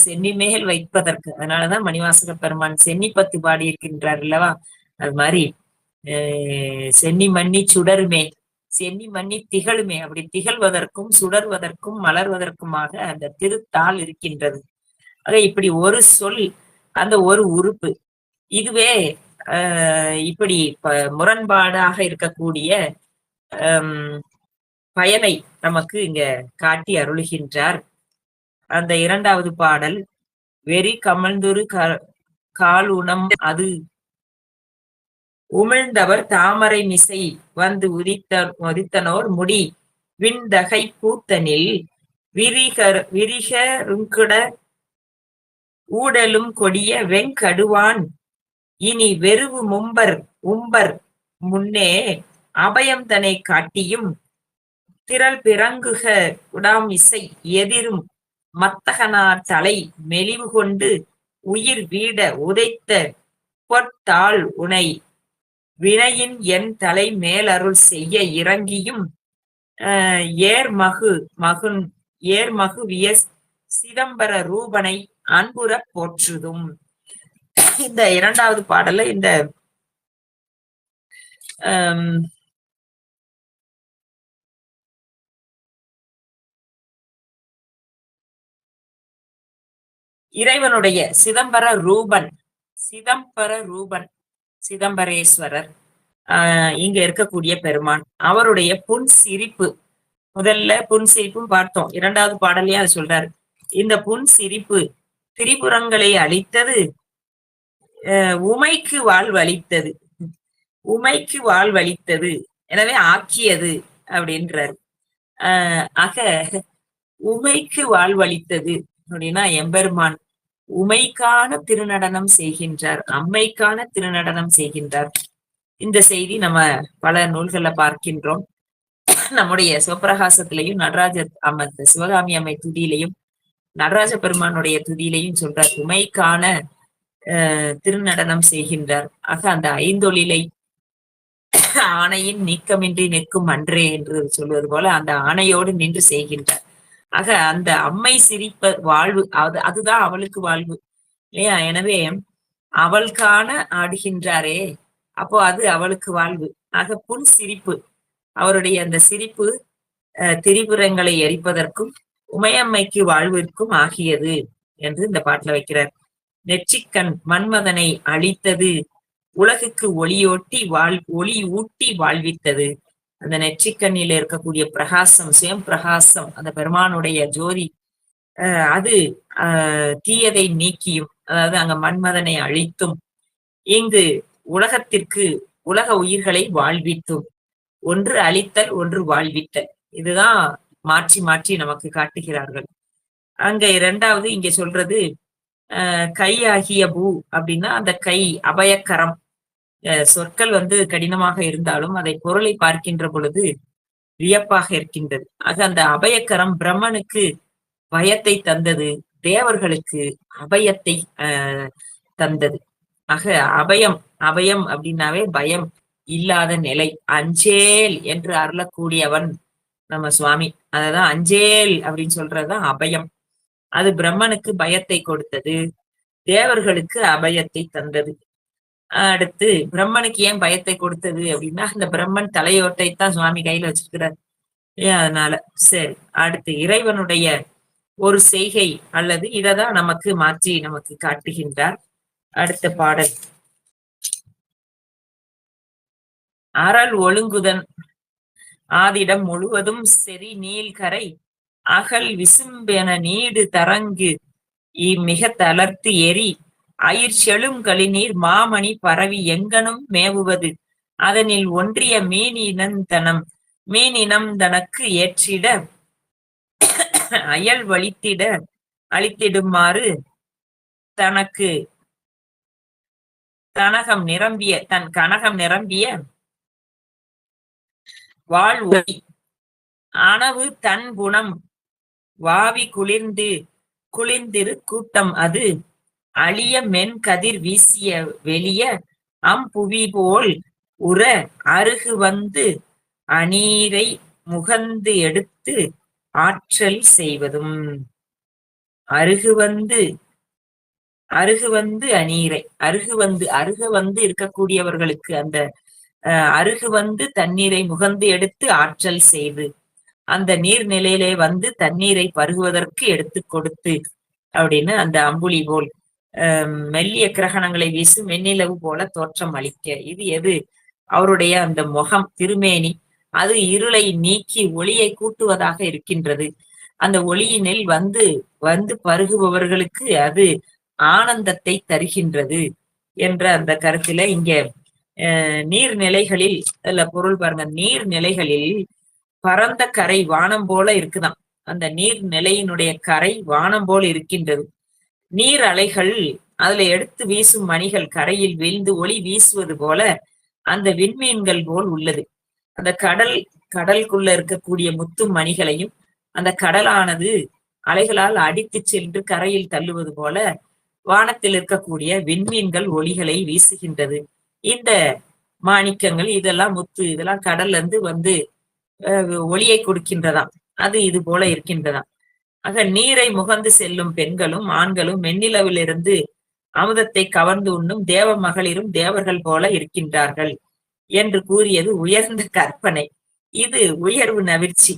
சென்னி மேல் வைப்பதற்கு. அதனாலதான் மணிவாசக பெருமான் சென்னி பத்து பாடி இருக்கின்றார் அல்லவா? அது மாதிரி சென்னி மன்னி சுடருமே, சென்னி மன்னி திகழுமே, அப்படி திகழ்வதற்கும் சுடர்வதற்கும் மலர்வதற்குமாக அந்த திருத்தாள் இருக்கின்றது. ஆக இப்படி ஒரு சொல், அந்த ஒரு உறுப்பு, இதுவே இப்படி முரண்பாடாக இருக்கக்கூடிய பயனை நமக்கு இங்க காட்டி அருளுகின்றார். அந்த இரண்டாவது பாடல், வெறி கமழ்ந்துரு காலுணம் அது உமிழ்ந்தவர் தாமரை மிசை வந்து உதித்தனோர் முடி விண்தகை பூத்தனில் விரிகருங்கிட ஊடலும் கொடிய வெங்கடுவான் இனி வெறுவு உம்பர் முன்னே அபயம் தனை காட்டியும் திரள் பிறங்குக உடாம் இசை எதிரும் மத்தகனார் தலை மெலிவு கொண்டு உயிர் வீட உதைத்த பொற்தாள் உனை வினையின் என் தலை மேலருள் செய்ய இறங்கியும் ஏர்மகு விய சிதம்பர ரூபனை அன்புற போற்றுதும். இந்த இரண்டாவது பாடல இந்த இறைவனுடைய சிதம்பர ரூபன், சிதம்பரேஸ்வரர், இங்க இருக்கக்கூடிய பெருமான், அவருடைய புன் சிரிப்பு. முதல்ல புன் சிரிப்பும் பார்த்தோம், இரண்டாவது பாடலையும் அது சொல்றாரு. இந்த புன் சிரிப்பு திரிபுரங்களை அளித்தது, உமைக்கு வாழ்வளித்தது, எனவே ஆக்கியது அப்படின்றார். ஆக உமைக்கு வாழ்வளித்தது அப்படின்னா எம்பெருமான் உமைக்கான திருநடனம் செய்கின்றார், அம்மைக்கான திருநடனம் செய்கின்றார். இந்த செய்தி நம்ம பல நூல்களை பார்க்கின்றோம். நம்முடைய சிவபிரகாசத்திலையும் நடராஜர் சிவகாமி அம்மை துதியிலையும் நடராஜ பெருமானுடைய துதியிலையும் சொல்றார், உமைக்கான திருநடனம் செய்கின்றார். ஆக அந்த ஐந்தொழிலை ஆணையின் நீக்கமின்றி நிற்கும் அன்றே என்று சொல்வது போல அந்த ஆணையோடு நின்று செய்கின்றார். ஆக அந்த அம்மை சிரிப்ப வாழ்வு, அதுதான் அவளுக்கு வாழ்வு இல்லையா? எனவே அவள் காண ஆடுகின்றாரே, அப்போ அது அவளுக்கு வாழ்வு. ஆக புன் சிரிப்பு, அவருடைய அந்த சிரிப்பு திரிபுரங்களை எரிப்பதற்கும் உமையம்மைக்கு வாழ்விற்கும் ஆகியது என்று இந்த பாட்டுல வைக்கிறார். நெற்றிக்கண் மன்மதனை அழித்தது, உலகுக்கு ஒளி ஊட்டி வாழ்வித்தது. அந்த நெற்றிக்கண்ணில இருக்கக்கூடிய பிரகாசம், சுயம் பிரகாசம், அந்த பெருமானுடைய ஜோதி, அது தீயதை நீக்கியும், அதாவது அங்க மன்மதனை அழித்தும், இங்கு உலகத்திற்கு உலக உயிர்களை வாழ்வித்தும், ஒன்று அழித்தல் ஒன்று வாழ்வித்தல், இதுதான் மாற்றி மாற்றி நமக்கு காட்டுகிறார்கள். அங்க இரண்டாவது இங்க சொல்றது கை ஆகிய பூ அப்படின்னா அந்த கை அபயக்கரம். சொற்கள் கடினமாக இருந்தாலும் அதை பொருளை பார்க்கின்ற பொழுது வியப்பாக இருக்கின்றது. ஆக அந்த அபயக்கரம் பிரம்மனுக்கு பயத்தை தந்தது, தேவர்களுக்கு அபயத்தை தந்தது. ஆக அபயம், அபயம் அப்படின்னாவே பயம் இல்லாத நிலை. அஞ்சேல் என்று அருளக்கூடியவன் நம்ம சுவாமி. அததான் அஞ்சேல் அப்படின்னு சொல்றதுதான் அபயம். அது பிரம்மனுக்கு பயத்தை கொடுத்தது, தேவர்களுக்கு அபயத்தை தந்தது. அடுத்து பிரம்மனுக்கு ஏன் பயத்தை கொடுத்தது அப்படின்னா, அந்த பிரம்மன் தலையோட்டை தான் சுவாமி கையில வச்சிருக்கிறார். அதனால சரி. அடுத்து இறைவனுடைய ஒரு செய்கை அல்லது இததான் நமக்கு மாற்றி நமக்கு காட்டுகின்றார். அடுத்த பாடல், அறல் ஒழுங்குதன் ஆதிடம் முழுவதும் செறி நீள்கரை அகல் விசும்பென நீடு தரங்கு மிக தளர்த்து எரி அயிர் செழும் கழிநீர் மாமணி பரவி எங்கனும் மேவுவது அதனில் ஒன்றிய மீனினம் தனக்கு ஏற்றிட அயல் அளித்திடுமாறு தனக்கு தன் கனகம் நிரம்பிய வாழ் அணவு தன் குணம் வாவி குளிர்ந்திரு கூட்டம் அது அழிய மென் கதிர் வீசிய வெளிய அம்புவி போல் உற அருகு அநீரை முகந்து எடுத்து ஆற்றல் செய்வதும். அருகு அநீரை அருக இருக்கக்கூடியவர்களுக்கு அந்த அருகு தண்ணீரை முகந்து எடுத்து ஆற்றல் செய்து, அந்த நீர்நிலையிலே தண்ணீரை பருகுவதற்கு எடுத்து கொடுத்து அப்படின்னு அந்த அம்புலி போல் மெல்லிய கிரகணங்களை வீசும் வெண்ணிலவு போல தோற்றம் அளிக்க. இது எது? அவருடைய அந்த முகம், திருமேனி, அது இருளை நீக்கி ஒளியை கூட்டுவதாக இருக்கின்றது. அந்த ஒளியினில் வந்து பருகுபவர்களுக்கு அது ஆனந்தத்தை தருகின்றது என்ற அந்த கருத்துல இங்க நீர்நிலைகளில் அதுல பொருள் பாருங்க, நீர்நிலைகளில் பரந்த கரை வானம் போல இருக்குதாம். அந்த நீர்நிலையினுடைய கரை வானம் போல் இருக்கின்றது. நீர் அலைகள் அதுல எடுத்து வீசும் மணிகள் கரையில் வீழ்ந்து ஒளி வீசுவது போல அந்த விண்மீன்கள் போல் உள்ளது. அந்த கடலுக்குள்ள இருக்கக்கூடிய முத்து மணிகளையும் அந்த கடலானது அலைகளால் அடித்து சென்று கரையில் தள்ளுவது போல வானத்தில் இருக்கக்கூடிய விண்மீன்கள் ஒளிகளை வீசுகின்றது. இந்த மாணிக்கங்கள் இதெல்லாம் முத்து, இதெல்லாம் கடல்ல இருந்து ஒளியை கொடுக்கின்றதாம். அது இது போல இருக்கின்றதாம். ஆக நீரை முகந்து செல்லும் பெண்களும் ஆண்களும் மென்னிலவிலிருந்து அமுதத்தை கவர்ந்து உண்ணும் தேவ மகளிரும் தேவர்கள் போல இருக்கின்றார்கள் என்று கூறியது உயர்ந்த கற்பனை. இது உயர்வு நவிர்ச்சி.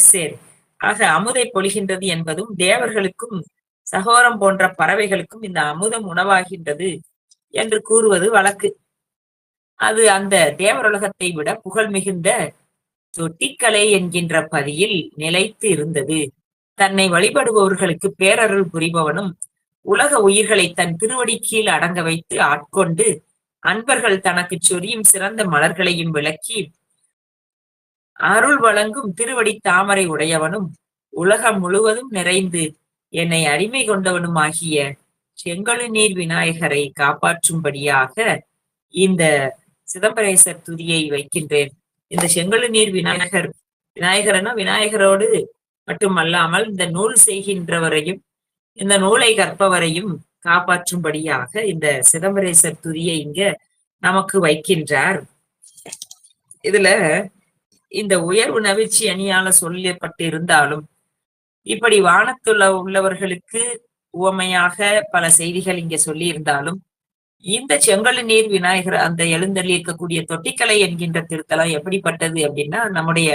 சரி. ஆக அமுதை பொழிகின்றது என்பதும் தேவர்களுக்கும் சகோரம் போன்ற பறவைகளுக்கும் இந்த அமுதம் உணவாகின்றது என்று கூறுவது வழக்கு. அது அந்த தேவருலகத்தை விட புகழ் மிகுந்த தொட்டிக்கலை என்கின்ற பதியில் நிலைத்து இருந்தது. தன்னை வழிபடுபவர்களுக்கு பேரருள் புரிபவனும் உலக உயிர்களை தன் திருவடி கீழ் அடங்க வைத்து ஆட்கொண்டு அன்பர்கள் தனக்கு சொரியும் சிறந்த மலர்களையும் விளக்கி அருள் வழங்கும் திருவடி தாமரை உடையவனும் உலகம் முழுவதும் நிறைந்து என்னை அடிமை கொண்டவனும் ஆகிய செங்கழுநீர் விநாயகரை காப்பாற்றும்படியாக இந்த சிதம்பரேசர் துதியை வைக்கின்றேன். இந்த செங்கழுநீர் விநாயகர் விநாயகர்னா விநாயகரோடு மட்டுமல்லாமல் இந்த நூல் செய்கின்றவரையும் இந்த நூலை கற்பவரையும் காப்பாற்றும்படியாக இந்த சிதம்பரேசர் துதியை இங்க நமக்கு வைக்கின்றார். இதுல இந்த உயர்வு நவிழ்ச்சி அணியால சொல்லப்பட்டிருந்தாலும் இப்படி வானத்துல உள்ளவர்களுக்கு உவமையாக பல செய்திகள் இங்க சொல்லி இருந்தாலும் இந்த செங்கழு நீர் விநாயகர் அந்த எழுந்தள்ளி இருக்கக்கூடிய தொட்டிக்கலை என்கின்ற திருத்தலம் எப்படிப்பட்டது அப்படின்னா, நம்முடைய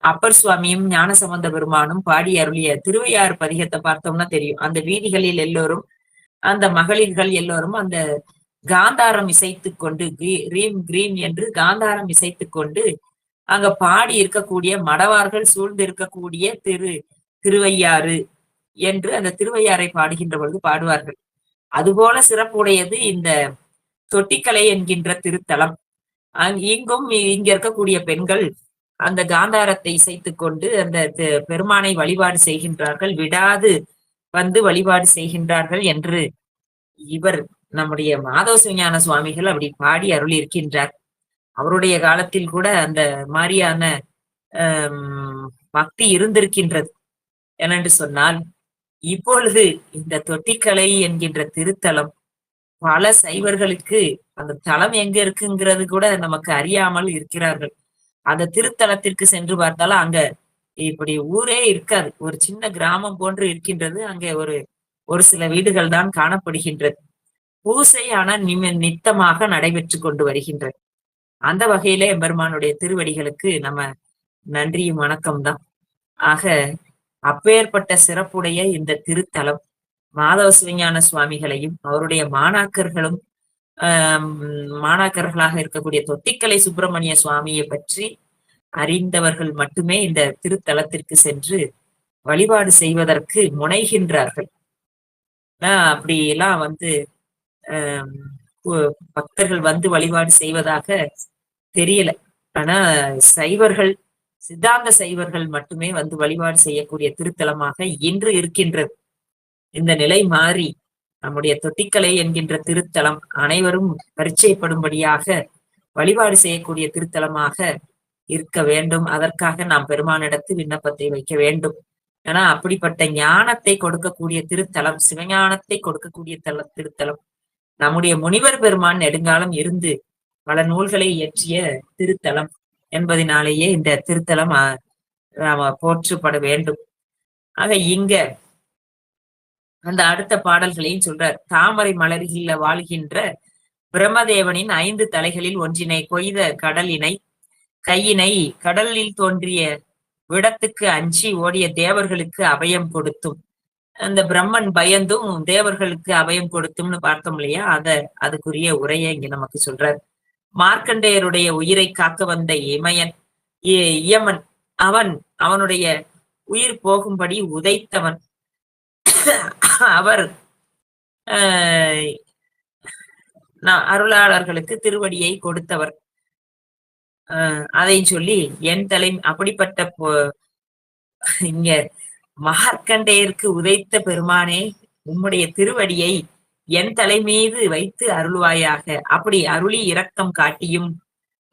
அப்பர் சுவாமியும் ஞானசம்பந்த பெருமானும் பாடி அருளிய திருவையாறு பதிகத்தை பார்த்தோம்னா தெரியும். அந்த வீதிகளில் எல்லோரும் அந்த மகளிர்கள் எல்லோரும் அந்த காந்தாரம் இசைத்துக் கொண்டு ரீம் கிரீம் என்று காந்தாரம் இசைத்துக் கொண்டு அங்க பாடி இருக்கக்கூடிய மடவார்கள் சூழ்ந்து இருக்கக்கூடிய திருவையாறு என்று அந்த திருவையாறை பாடுகின்ற பொழுது பாடுவார்கள். அதுபோல சிறப்புடையது இந்த தொட்டிக்கலை என்கின்ற திருத்தலம். இங்கும் இங்க இருக்கக்கூடிய பெண்கள் அந்த காந்தாரத்தை இசைத்துக் கொண்டு அந்த பெருமானை வழிபாடு செய்கின்றார்கள், விடாது வந்து வழிபாடு செய்கின்றார்கள் என்று இவர் நம்முடைய மாதவ சிவஞான சுவாமிகள் அப்படி பாடி அருள் இருக்கின்றார். அவருடைய காலத்தில் கூட அந்த மாதிரியான பக்தி இருந்திருக்கின்றது. ஏனென்று சொன்னால் இப்பொழுது இந்த தொட்டிக்கலை என்கின்ற திருத்தலம் பல சைவர்களுக்கு அந்த தலம் எங்க இருக்குங்கிறது கூட நமக்கு அறியாமல் இருக்கிறார்கள். அந்த திருத்தலத்திற்கு சென்று பார்த்தாலும் அங்க இப்படி ஊரே இருக்காது. ஒரு சின்ன கிராமம் போன்று இருக்கின்றது. அங்கே ஒரு சில வீடுகள் தான் காணப்படுகின்றது. பூசை ஆனா நித்தமாக நடைபெற்று கொண்டு வருகின்றது. அந்த வகையிலே எம்பெருமானுடைய திருவடிகளுக்கு நம்ம நன்றியும் வணக்கம் தான். ஆக அப்பேற்பட்ட சிறப்புடைய இந்த திருத்தலம் மாதவ சிவஞான சுவாமிகளையும் அவருடைய மாணாக்கர்களாக இருக்கக்கூடிய தொட்டிக்கலை சுப்பிரமணிய சுவாமியை பற்றி அறிந்தவர்கள் மட்டுமே இந்த திருத்தலத்திற்கு சென்று வழிபாடு செய்வதற்கு முனைகின்றார்கள். அப்படி எல்லாம் பக்தர்கள் வந்து வழிபாடு செய்வதாக தெரியல. ஆனா சைவர்கள், சித்தாந்த சைவர்கள் மட்டுமே வந்து வழிபாடு செய்யக்கூடிய திருத்தலமாக இன்று இருக்கின்றது. இந்த நிலை மாறி நம்முடைய தொட்டிக்கலை என்கின்ற திருத்தலம் அனைவரும் பரிச்சயப்படும்படியாக வழிபாடு செய்யக்கூடிய திருத்தலமாக இருக்க வேண்டும். அதற்காக நாம் பெருமானிடத்து விண்ணப்பத்தை வைக்க வேண்டும். ஏன்னா அப்படிப்பட்ட ஞானத்தை கொடுக்கக்கூடிய திருத்தலம், சிவஞானத்தை கொடுக்கக்கூடிய திருத்தலம் நம்முடைய முனிவர் பெருமான் நெடுங்காலம் இருந்து பல நூல்களை இயற்றிய திருத்தலம் என்பதனாலேயே இந்த திருத்தலம் நாம போற்றப்பட வேண்டும். ஆக இங்க அந்த அடுத்த பாடல்களையும் சொல்றார். தாமரை மலர்களில வாழ்கின்ற பிரம்மதேவனின் 5 தலைகளில் ஒன்றினை கொய்த கடலினை கையினை கடலில் தோன்றிய விடத்துக்கு அஞ்சி ஓடிய தேவர்களுக்கு அபயம் கொடுத்தும், அந்த பிரம்மன் பயந்தும் தேவர்களுக்கு அபயம் கொடுத்தும்னு பார்த்தோம் இல்லையா? அதுக்குரிய உரையை இங்க நமக்கு சொல்றார். மார்க்கண்டேயருடைய உயிரை காக்க வந்த இயமன் அவனுடைய உயிர் போகும்படி உதைத்தவன். அவர் அருளாளர்களுக்கு திருவடியை கொடுத்தவர். அதை சொல்லி என் தலை அப்படிப்பட்ட இங்க மார்க்கண்டேயருக்கு உதைத்த பெருமானே, உம்முடைய திருவடியை என் தலை மீது வைத்து அருள்வாயாக, அப்படி அருளி இரக்கம் காட்டியும்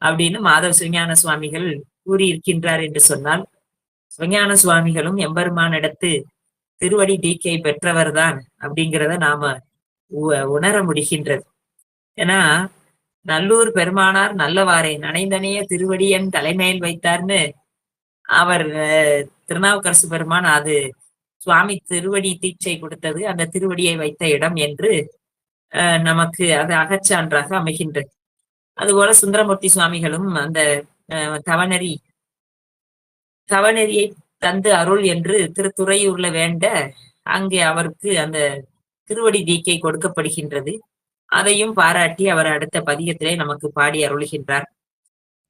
அப்படின்னு மாதவ சிவஞான சுவாமிகள் கூறியிருக்கின்றார் என்று சொன்னால், சிவஞான சுவாமிகளும் எம்பெருமானிடத்து திருவடி தீக்கை பெற்றவர் தான் அப்படிங்கிறத நாம உணர முடிகின்றது. ஏன்னா நல்லூர் பெருமானார் நல்லவாறே நனைந்தனைய திருவடியன் தலைமையில் வைத்தார்னு அவர் திருநாவுக்கரசு பெருமான் அது சுவாமி திருவடி தீட்சை கொடுத்தது அந்த திருவடியை வைத்த இடம் என்று நமக்கு அது அகச்சான்றாக அமைகின்றது. அதுபோல சுந்தரமூர்த்தி சுவாமிகளும் அந்த தவநெறியை தந்து அருள் என்று திருத்துறையூர்ல வேண்ட அங்கே அவருக்கு அந்த திருவடி தீக்கை கொடுக்கப்படுகின்றது. அதையும் பாராட்டி அவர் அடுத்த பதிகத்திலே நமக்கு பாடி அருள்கின்றார்.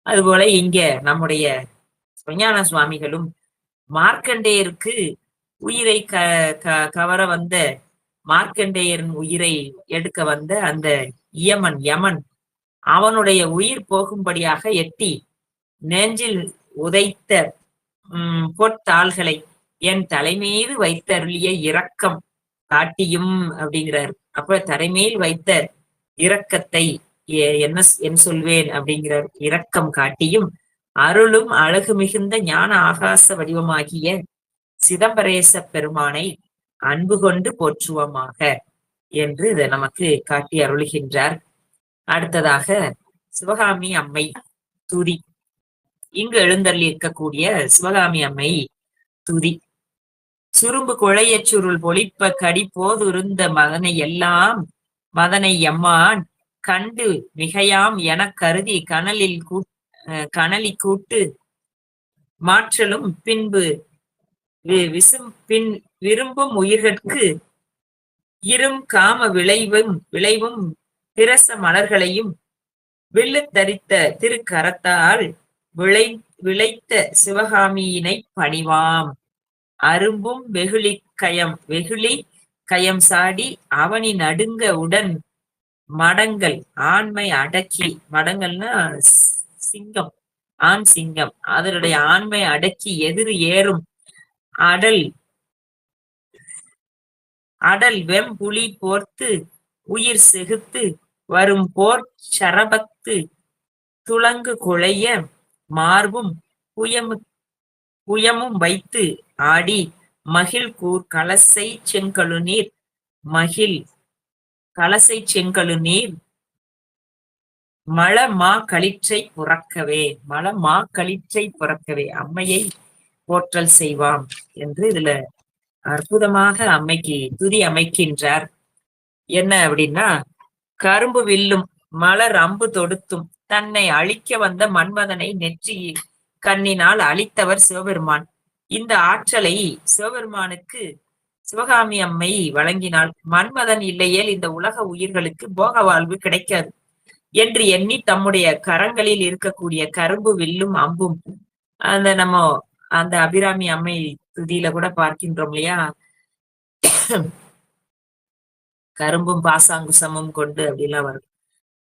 அதுபோல இங்க நம்முடைய சிவஞான சுவாமிகளும் மார்க்கண்டேயருக்கு உயிரை கவர வந்த மார்க்கண்டேயரின் உயிரை எடுக்க வந்த அந்த யமன் அவனுடைய உயிர் போகும்படியாக எட்டி நெஞ்சில் உதைத்த பொற்தாள்களை என் தலைமீது வைத்தருளிய இரக்கம் காட்டியும் அப்படிங்கிறார். அப்ப தலைமையில் வைத்த இரக்கத்தை என்ன சொல்வேன் அப்படிங்கிறார். இரக்கம் காட்டியும் அருளும் அழகு மிகுந்த ஞான ஆகாச வடிவமாகிய சிதம்பரேச பெருமானை அன்பு கொண்டு போற்றுவோமாக என்று இதை நமக்கு காட்டி அருளுகின்றார். அடுத்ததாக சிவகாமி அம்மை துதி. இங்கு எழுந்தள்ளி இருக்கக்கூடிய சிவகாமி அம்மை துதி. சுரும்பு குழையச் சுருள் பொழிப்ப கடி போதுருந்த மதனை எல்லாம் மதனை எம்மான் கண்டு மிகையாம் எனக் கருதி கனலி கூட்டு மாற்றலும் பின்பு விரும்பும் உயிர்கட்கு இரும் காம விளைவும் பிரச மலர்களையும் வில்லு தரித்த திருக்கரத்தால் விளைத்த சிவகாமியினை பணிவாம். அரும்பும் வெகுளி கயம் சாடி அவனி நடுங்க உடன் மடங்கள் ஆண்மை அடக்கி, மடங்கள்னா சிங்கம், ஆண் சிங்கம், அதனுடைய ஆண்மை அடக்கி எதிர் ஏறும் அடல் வெம்புலி போர்த்து உயிர் செகுத்து வரும் போர் சரபத்து துளங்கு குழைய மார்பும் புயமும் வைத்து ஆடி மகிழ் கூர் கலசை செங்கழுநீர் மலமா களிற்றை புறக்கவே அம்மையை போற்றல் செய்வாம் என்று இதுல அற்புதமாக அம்மைக்கு துதி அமைக்கின்றார். என்ன அப்படின்னா, கரும்பு வில்லும் மலர் அம்பு தொடுத்தும் தன்னை அழிக்க வந்த மன்மதனை நெற்றி கண்ணினால் அழித்தவர் சிவபெருமான். இந்த ஆற்றலை சிவபெருமானுக்கு சிவகாமி அம்மை வழங்கினாள். மன்மதன் இல்லையேல் இந்த உலக உயிர்களுக்கு போக வாழ்வு கிடைக்காது என்று எண்ணி தம்முடைய கரங்களில் இருக்கக்கூடிய கரும்பு வில்லும் அம்பும், அந்த அபிராமி அம்மை துதியில கூட பார்க்கின்றோம் இல்லையா, கரும்பும் பாசாங்குசமும் கொண்டு அப்படிலாம் வரும்.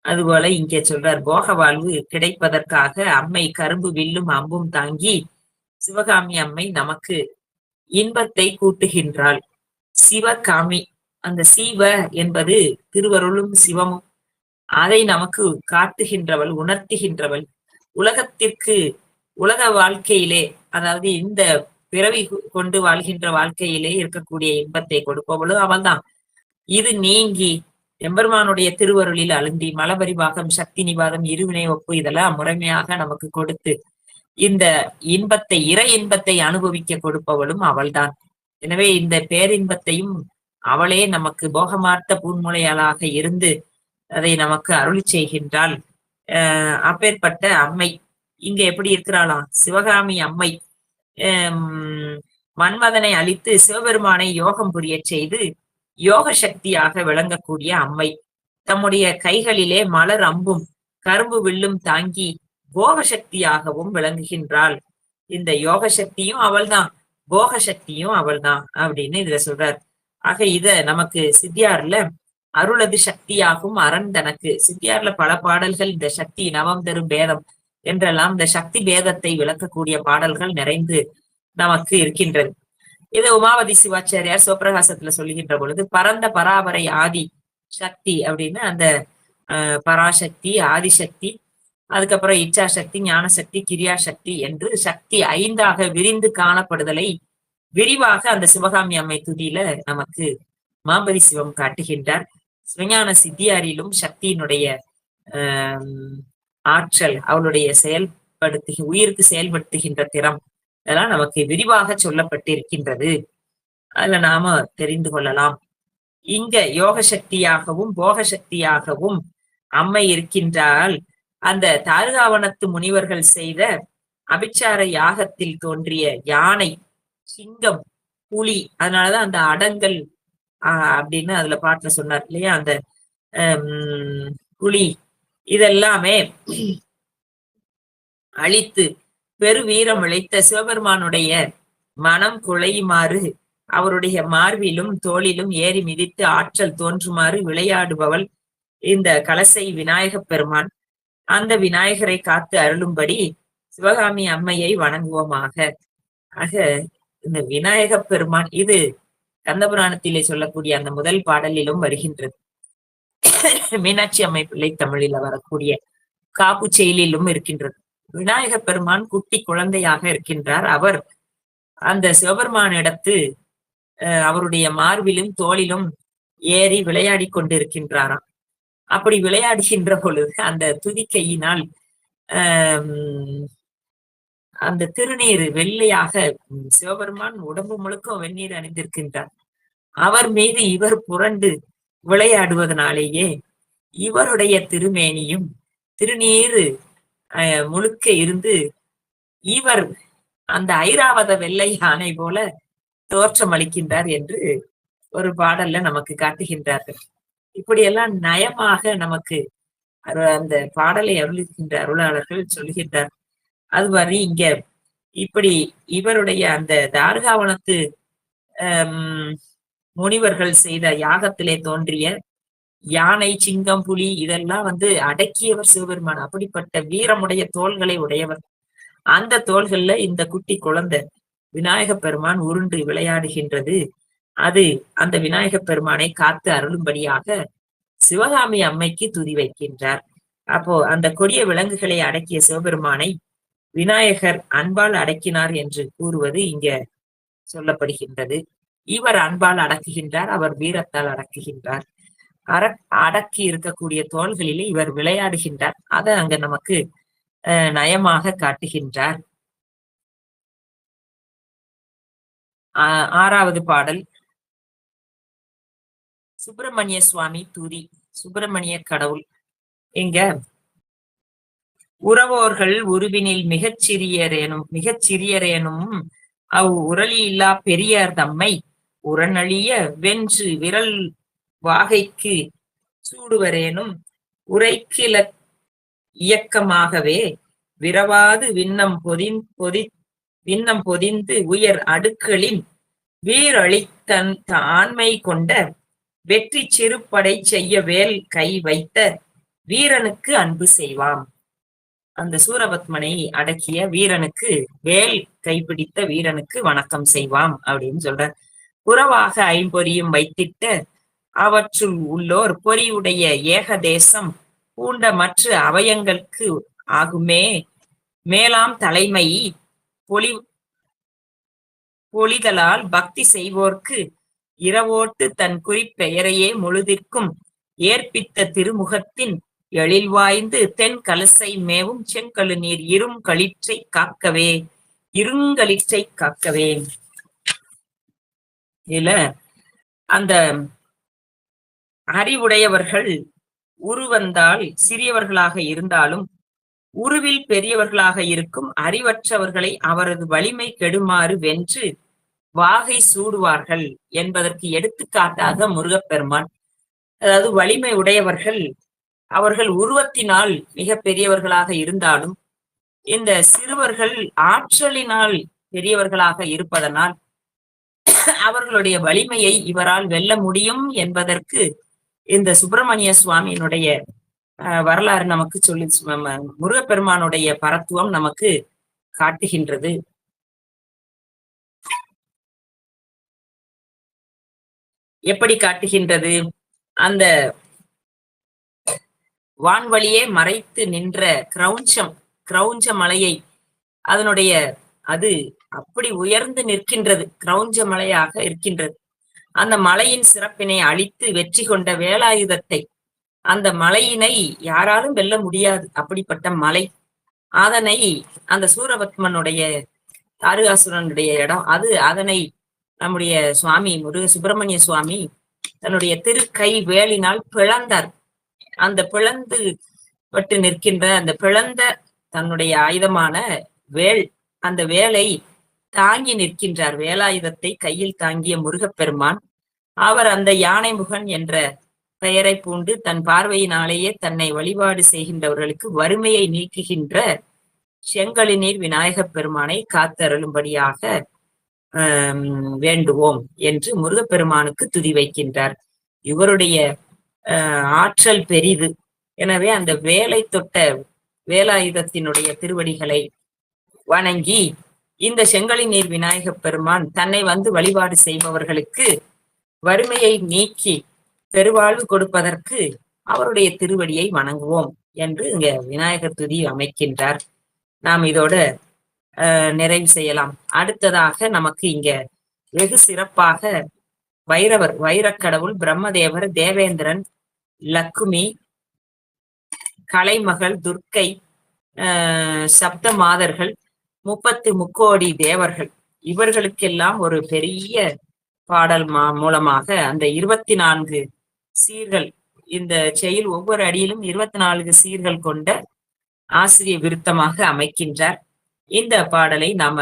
அதுபோல இங்கே சொல்றார், போக வாழ்வு கிடைப்பதற்காக அம்மை கரும்பு வில்லும் அம்பும் தாங்கி சிவகாமி அம்மை நமக்கு இன்பத்தை கூட்டுகின்றாள். சிவகாமி, அந்த சிவ என்பது திருவருளும் சிவமும், அதை நமக்கு காட்டுகின்றவள், உணர்த்துகின்றவள். உலக வாழ்க்கையிலே, அதாவது இந்த பிறவி கொண்டு வாழ்கின்ற வாழ்க்கையிலே இருக்கக்கூடிய இன்பத்தை கொடுப்பவளும் அவள்தான். இது நீங்கி எம்பெருமானுடைய திருவருளில் அழுந்தி மலபரிபாகம், சக்தி நிவாதம், இருவினை ஒப்பு இதெல்லாம் முறைமையாக நமக்கு கொடுத்து இந்த இன்பத்தை, இறை இன்பத்தை அனுபவிக்க கொடுப்பவளும் அவள்தான். எனவே இந்த பேரின்பத்தையும் அவளே நமக்கு போகமார்த்த பூன்முளையாளாக இருந்து அதை நமக்கு அருளி செய்கின்றாள். அப்பேற்பட்ட அம்மை இங்க எப்படி இருக்கிறாளாம்? சிவகாமி அம்மை மன்மதனை அழித்து சிவபெருமானை யோகம் புரிய செய்து யோக சக்தியாக விளங்கக்கூடிய அம்மை. தம்முடைய கைகளிலே மலர் அம்பும் கரும்பு வில்லும் தாங்கி போக சக்தியாகவும் விளங்குகின்றாள். இந்த யோக சக்தியும் அவள்தான், போக சக்தியும் அவள்தான் அப்படின்னு இதுல சொல்றார். ஆக இத நமக்கு சித்தியார்ல அருளது சக்தியாகும் அரண் தனக்கு, சித்தியார்ல பல பாடல்கள் இந்த சக்தி நவம் தரும் பேதம் என்றெல்லாம் இந்த சக்தி பேதத்தை விளக்கக்கூடிய பாடல்கள் நிறைந்து நமக்கு இருக்கின்றது. இது உமாவதி சிவாச்சாரியார் சிவபிரகாசத்துல சொல்லுகின்ற பொழுது பரந்த பராபரை ஆதி சக்தி அப்படின்னு அந்த பராசக்தி, ஆதிசக்தி, அதுக்கப்புறம் இச்சா சக்தி, ஞான சக்தி, கிரியா சக்தி என்று சக்தி 5ஆக விரிந்து காணப்படுதலை விரிவாக அந்த சிவகாமி அம்மை துதியில நமக்கு மாபதி சிவம் காட்டுகின்றார். சிவஞான சித்தியாரிலும் சக்தியினுடைய ஆற்றல், அவளுடைய உயிருக்கு செயல்படுத்துகின்ற திறம் இதெல்லாம் நமக்கு விரிவாக சொல்லப்பட்டிருக்கின்றது. அதுல நாம தெரிந்து கொள்ளலாம். இங்க யோக சக்தியாகவும் போக சக்தியாகவும் அம்மை இருக்கின்றால், அந்த தாருகாவனத்து முனிவர்கள் செய்த அபிச்சார யாகத்தில் தோன்றிய யானை, சிங்கம், புலி, அதனாலதான் அந்த அடங்கல் அப்படின்னு அதுல பாட்டுல சொன்னார் இல்லையா, அந்த புலி இதெல்லாமே அழித்து பெருவீரம் இழைத்த சிவபெருமானுடைய மனம் குழையுமாறு அவருடைய மார்பிலும் தோளிலும் ஏறி மிதித்து ஆற்றல் தோன்றுமாறு விளையாடுபவள் இந்த கலசை விநாயகப் பெருமான். அந்த விநாயகரை காத்து அருளும்படி சிவகாமி அம்மையை வணங்குவோமாக. ஆக இந்த விநாயகப் பெருமான் இது கந்தபுராணத்திலே சொல்லக்கூடிய அந்த முதல் பாடலிலும் வருகின்றது. மீனாட்சி அம்மை பிள்ளை தமிழில வரக்கூடிய காப்பு செயலிலும் இருக்கின்றது. விநாயகப் பெருமான் குட்டி குழந்தையாக இருக்கின்றார். அவர் அந்த சிவபெருமானிடத்து அவருடைய மார்பிலும் தோளிலும் ஏறி விளையாடிக் கொண்டிருக்கின்றாராம். அப்படி விளையாடுகின்ற பொழுது அந்த துதிக்கையினால் அந்த திருநீர் வெள்ளையாக, சிவபெருமான் உடம்பு முழுக்க வெந்நீர் அணிந்திருக்கின்றார். அவர் மீது இவர் புரண்டு விளையாடுவதனாலேயே இவருடைய திருமேனியும் திருநீரு முழுக்க இருந்து இவர் அந்த ஐராவத வெள்ளை யானை போல தோற்றம் அளிக்கின்றார் என்று ஒரு பாடல்ல நமக்கு காட்டுகின்றார்கள். இப்படியெல்லாம் நயமாக நமக்கு அந்த பாடலை அருளுகின்ற அருளாளர்கள் சொல்கின்றார். அது மாதிரி இங்க இப்படி இவருடைய அந்த தாருகாவனத்து முனிவர்கள் செய்த யாகத்திலே தோன்றிய யானை, சிங்கம், புலி இதெல்லாம் அடக்கியவர் சிவபெருமான். அப்படிப்பட்ட வீரமுடைய தோள்களை உடையவர். அந்த தோள்கள்ல இந்த குட்டி குழந்தை விநாயகப் பெருமான் உருண்டு விளையாடுகின்றது. அது அந்த விநாயகப் பெருமானை காத்து அருளும்படியாக சிவகாமி அம்மைக்கு துதி வைக்கின்றார். அப்போ அந்த கொடிய விலங்குகளை அடக்கிய சிவபெருமானை விநாயகர் அன்பால் அடக்கினார் என்று கூறுவது இங்க சொல்லப்படுகின்றது. இவர் அன்பால் அடக்குகின்றார், அவர் வீரத்தால் அடக்குகின்றார். அடக்கி இருக்கக்கூடிய தோள்களிலே இவர் விளையாடுகின்றார். அதை அங்க நமக்கு நயமாக காட்டுகின்றார். ஆறாவது பாடல் சுப்பிரமணிய சுவாமி துதி. சுப்பிரமணிய கடவுள் இங்க உறவோர்கள் உருவினில் மிகச் சிறியரேனும் அவ் உரளி இல்லா பெரியார் தம்மை உரநழிய வென்று விரல் வாகைக்கு சூடுவரேனும் உரைக்கில இயக்கமாகவே விரவாது விண்ணம் பொதிந்து உயர் அடுக்களின் வீரழித்தன் ஆண்மை கொண்ட வெற்றி சிறுபடை செய்ய வேல் கை வைத்த வீரனுக்கு அன்பு செய்வாம். அந்த சூரபத்மனை அடக்கிய வீரனுக்கு, வேல் கைப்பிடித்த வீரனுக்கு வணக்கம் செய்வாம் அப்படின்னு சொல்ற. புறவாக ஐம்பொறியும் வைத்திட்ட அவற்றுள் உள்ளோர் பொறியுடைய ஏகதேசம் பூண்ட மற்ற அவயங்களுக்கு ஆகுமே மேலாம் தலைமை பொழிதலால் பக்தி செய்வோர்க்கு இரவோட்டு தன் குறிப்பெயரையே முழுதிற்கும் ஏற்பித்த திருமுகத்தின் எழில்வாய்ந்து தென் கலசை மேவும் செங்கழு நீர் இருங்களிற்றை காக்கவே. இதுல அந்த அறிவுடையவர்கள் உருவந்தால் சிறியவர்களாக இருந்தாலும் உருவில் பெரியவர்களாக இருக்கும் அறிவற்றவர்களை அவரது வலிமை கெடுமாறு வென்று வாகை சூடுவார்கள் என்பதற்கு எடுத்துக்காட்டாக முருகப்பெருமான். அதாவது வலிமை உடையவர்கள் அவர்கள் உருவத்தினால் மிக பெரியவர்களாக இருந்தாலும் இந்த சிறுவர்கள் ஆற்றலினால் பெரியவர்களாக இருப்பதனால் அவர்களுடைய வலிமையை இவரால் வெல்ல முடியும் என்பதற்கு இந்த சுப்பிரமணிய சுவாமியினுடைய வரலாறு நமக்கு சொல்லி, முருகப்பெருமானுடைய பரத்துவம் நமக்கு காட்டுகின்றது. எப்படி காட்டுகின்றது? அந்த வான்வழியே மறைத்து நின்ற கிரௌஞ்ச மலையை அதனுடைய அது அப்படி உயர்ந்து நிற்கின்றது, கிரௌஞ்ச மலையாக இருக்கின்றது. அந்த மலையின் சிறப்பினை அழித்து வெற்றி கொண்ட வேலாயுதத்தை, அந்த மலையினை யாராலும் வெல்ல முடியாது, அப்படிப்பட்ட மலை. அதனை அந்த சூரபத்மனுடைய தாருகாசுரனுடைய இடம் அது. அதனை நம்முடைய சுவாமி சுப்பிரமணிய சுவாமி தன்னுடைய திருக்கை வேலினால் பிளந்தார். அந்த பிளந்து பட்டு நிற்கின்ற அந்த பிளந்த தன்னுடைய ஆயுதமான வேல், அந்த வேலை தாங்கி நிற்கின்றார். வேலாயுதத்தை கையில் தாங்கிய முருகப்பெருமான் அவர் அந்த யானை முகன் என்ற பெயரை பூண்டு தன் பார்வையினாலேயே தன்னை வழிபாடு செய்கின்றவர்களுக்கு வறுமையை நீக்குகின்ற செங்கழுநீர் விநாயகப் பெருமானை காத்தருளும்படியாக வேண்டுவோம் என்று முருகப்பெருமானுக்கு துதி வைக்கின்றார். இவருடைய ஆற்றல் பெரிது. எனவே அந்த வேலை தொட்ட வேலாயுதத்தினுடைய திருவடிகளை வணங்கி இந்த செங்கழுநீர் விநாயகப் பெருமான் தன்னை வழிபாடு செய்பவர்களுக்கு வறுமையை நீக்கி பெருவாழ்வு கொடுப்பதற்கு அவருடைய திருவடியை வணங்குவோம் என்று இங்க விநாயகர் துதி அமைக்கின்றார். நாம் இதோட நிறைவு செய்யலாம். அடுத்ததாக நமக்கு இங்க வெகு சிறப்பாக வைரக்கடவுள், பிரம்மதேவர், தேவேந்திரன், லக்குமி, கலைமகள், துர்க்கை, சப்த மாதர்கள், 30 முக்கோடி தேவர்கள், இவர்களுக்கெல்லாம் ஒரு பெரிய பாடல் மூலமாக அந்த 24 சீர்கள், இந்த செயல் ஒவ்வொரு அடியிலும் 24 சீர்கள் கொண்ட ஆசிரிய விருத்தமாக அமைக்கின்றார். இந்த பாடலை நாம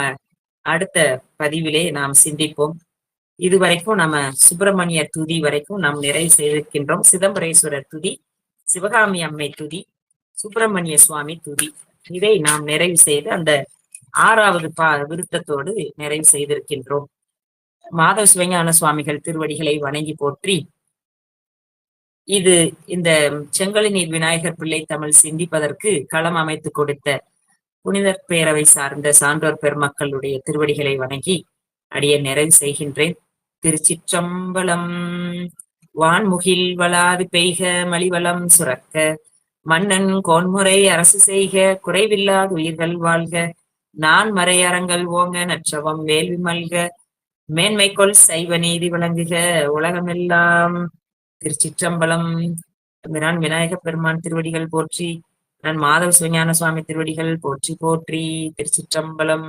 அடுத்த பதிவிலே நாம் சிந்திப்போம். இதுவரைக்கும் நம்ம சுப்பிரமணிய துதி வரைக்கும் நாம் நிறைவு செய்திருக்கின்றோம். சிதம்பரேஸ்வரர் துதி, சிவகாமி அம்மை துதி, சுப்பிரமணிய சுவாமி துதி, இதை நாம் நிறைவு செய்து அந்த 6வது விருத்தத்தோடு நிறைவு செய்திருக்கின்றோம். மாதவ சிவஞான சுவாமிகள் திருவடிகளை வணங்கி போற்றி, இந்த செங்கழுநீர் விநாயகர் பிள்ளை தமிழ் சிந்திப்பதற்கு களம் அமைத்துக் கொடுத்த புனிதர் பேரவை சார்ந்த சான்றோர் பெருமக்களுடைய திருவடிகளை வணங்கி அடியே நிறைவு செய்கின்றேன். திருச்சிற்றம்பலம். வான்முகில் வளாது பெய்க மலிவளம் சுரக்க, மன்னன் கோன்முறை அரசு செய்க, குறைவில்லாத உயிர்கள் வாழ்க, நான் மறை அறங்கள் ஓங்க, நற்றவம் வேள்வி மல்க, மேன்மைக்கொள் சைவ நீதி விளங்குக உலகமெல்லாம். திருச்சிற்றம்பலம். நான் விநாயகப் பெருமான் திருவடிகள் போற்றி, நான் மாதவ சிவஞான சுவாமி திருவடிகள் போற்றி போற்றி. திருச்சிற்றம்பலம்.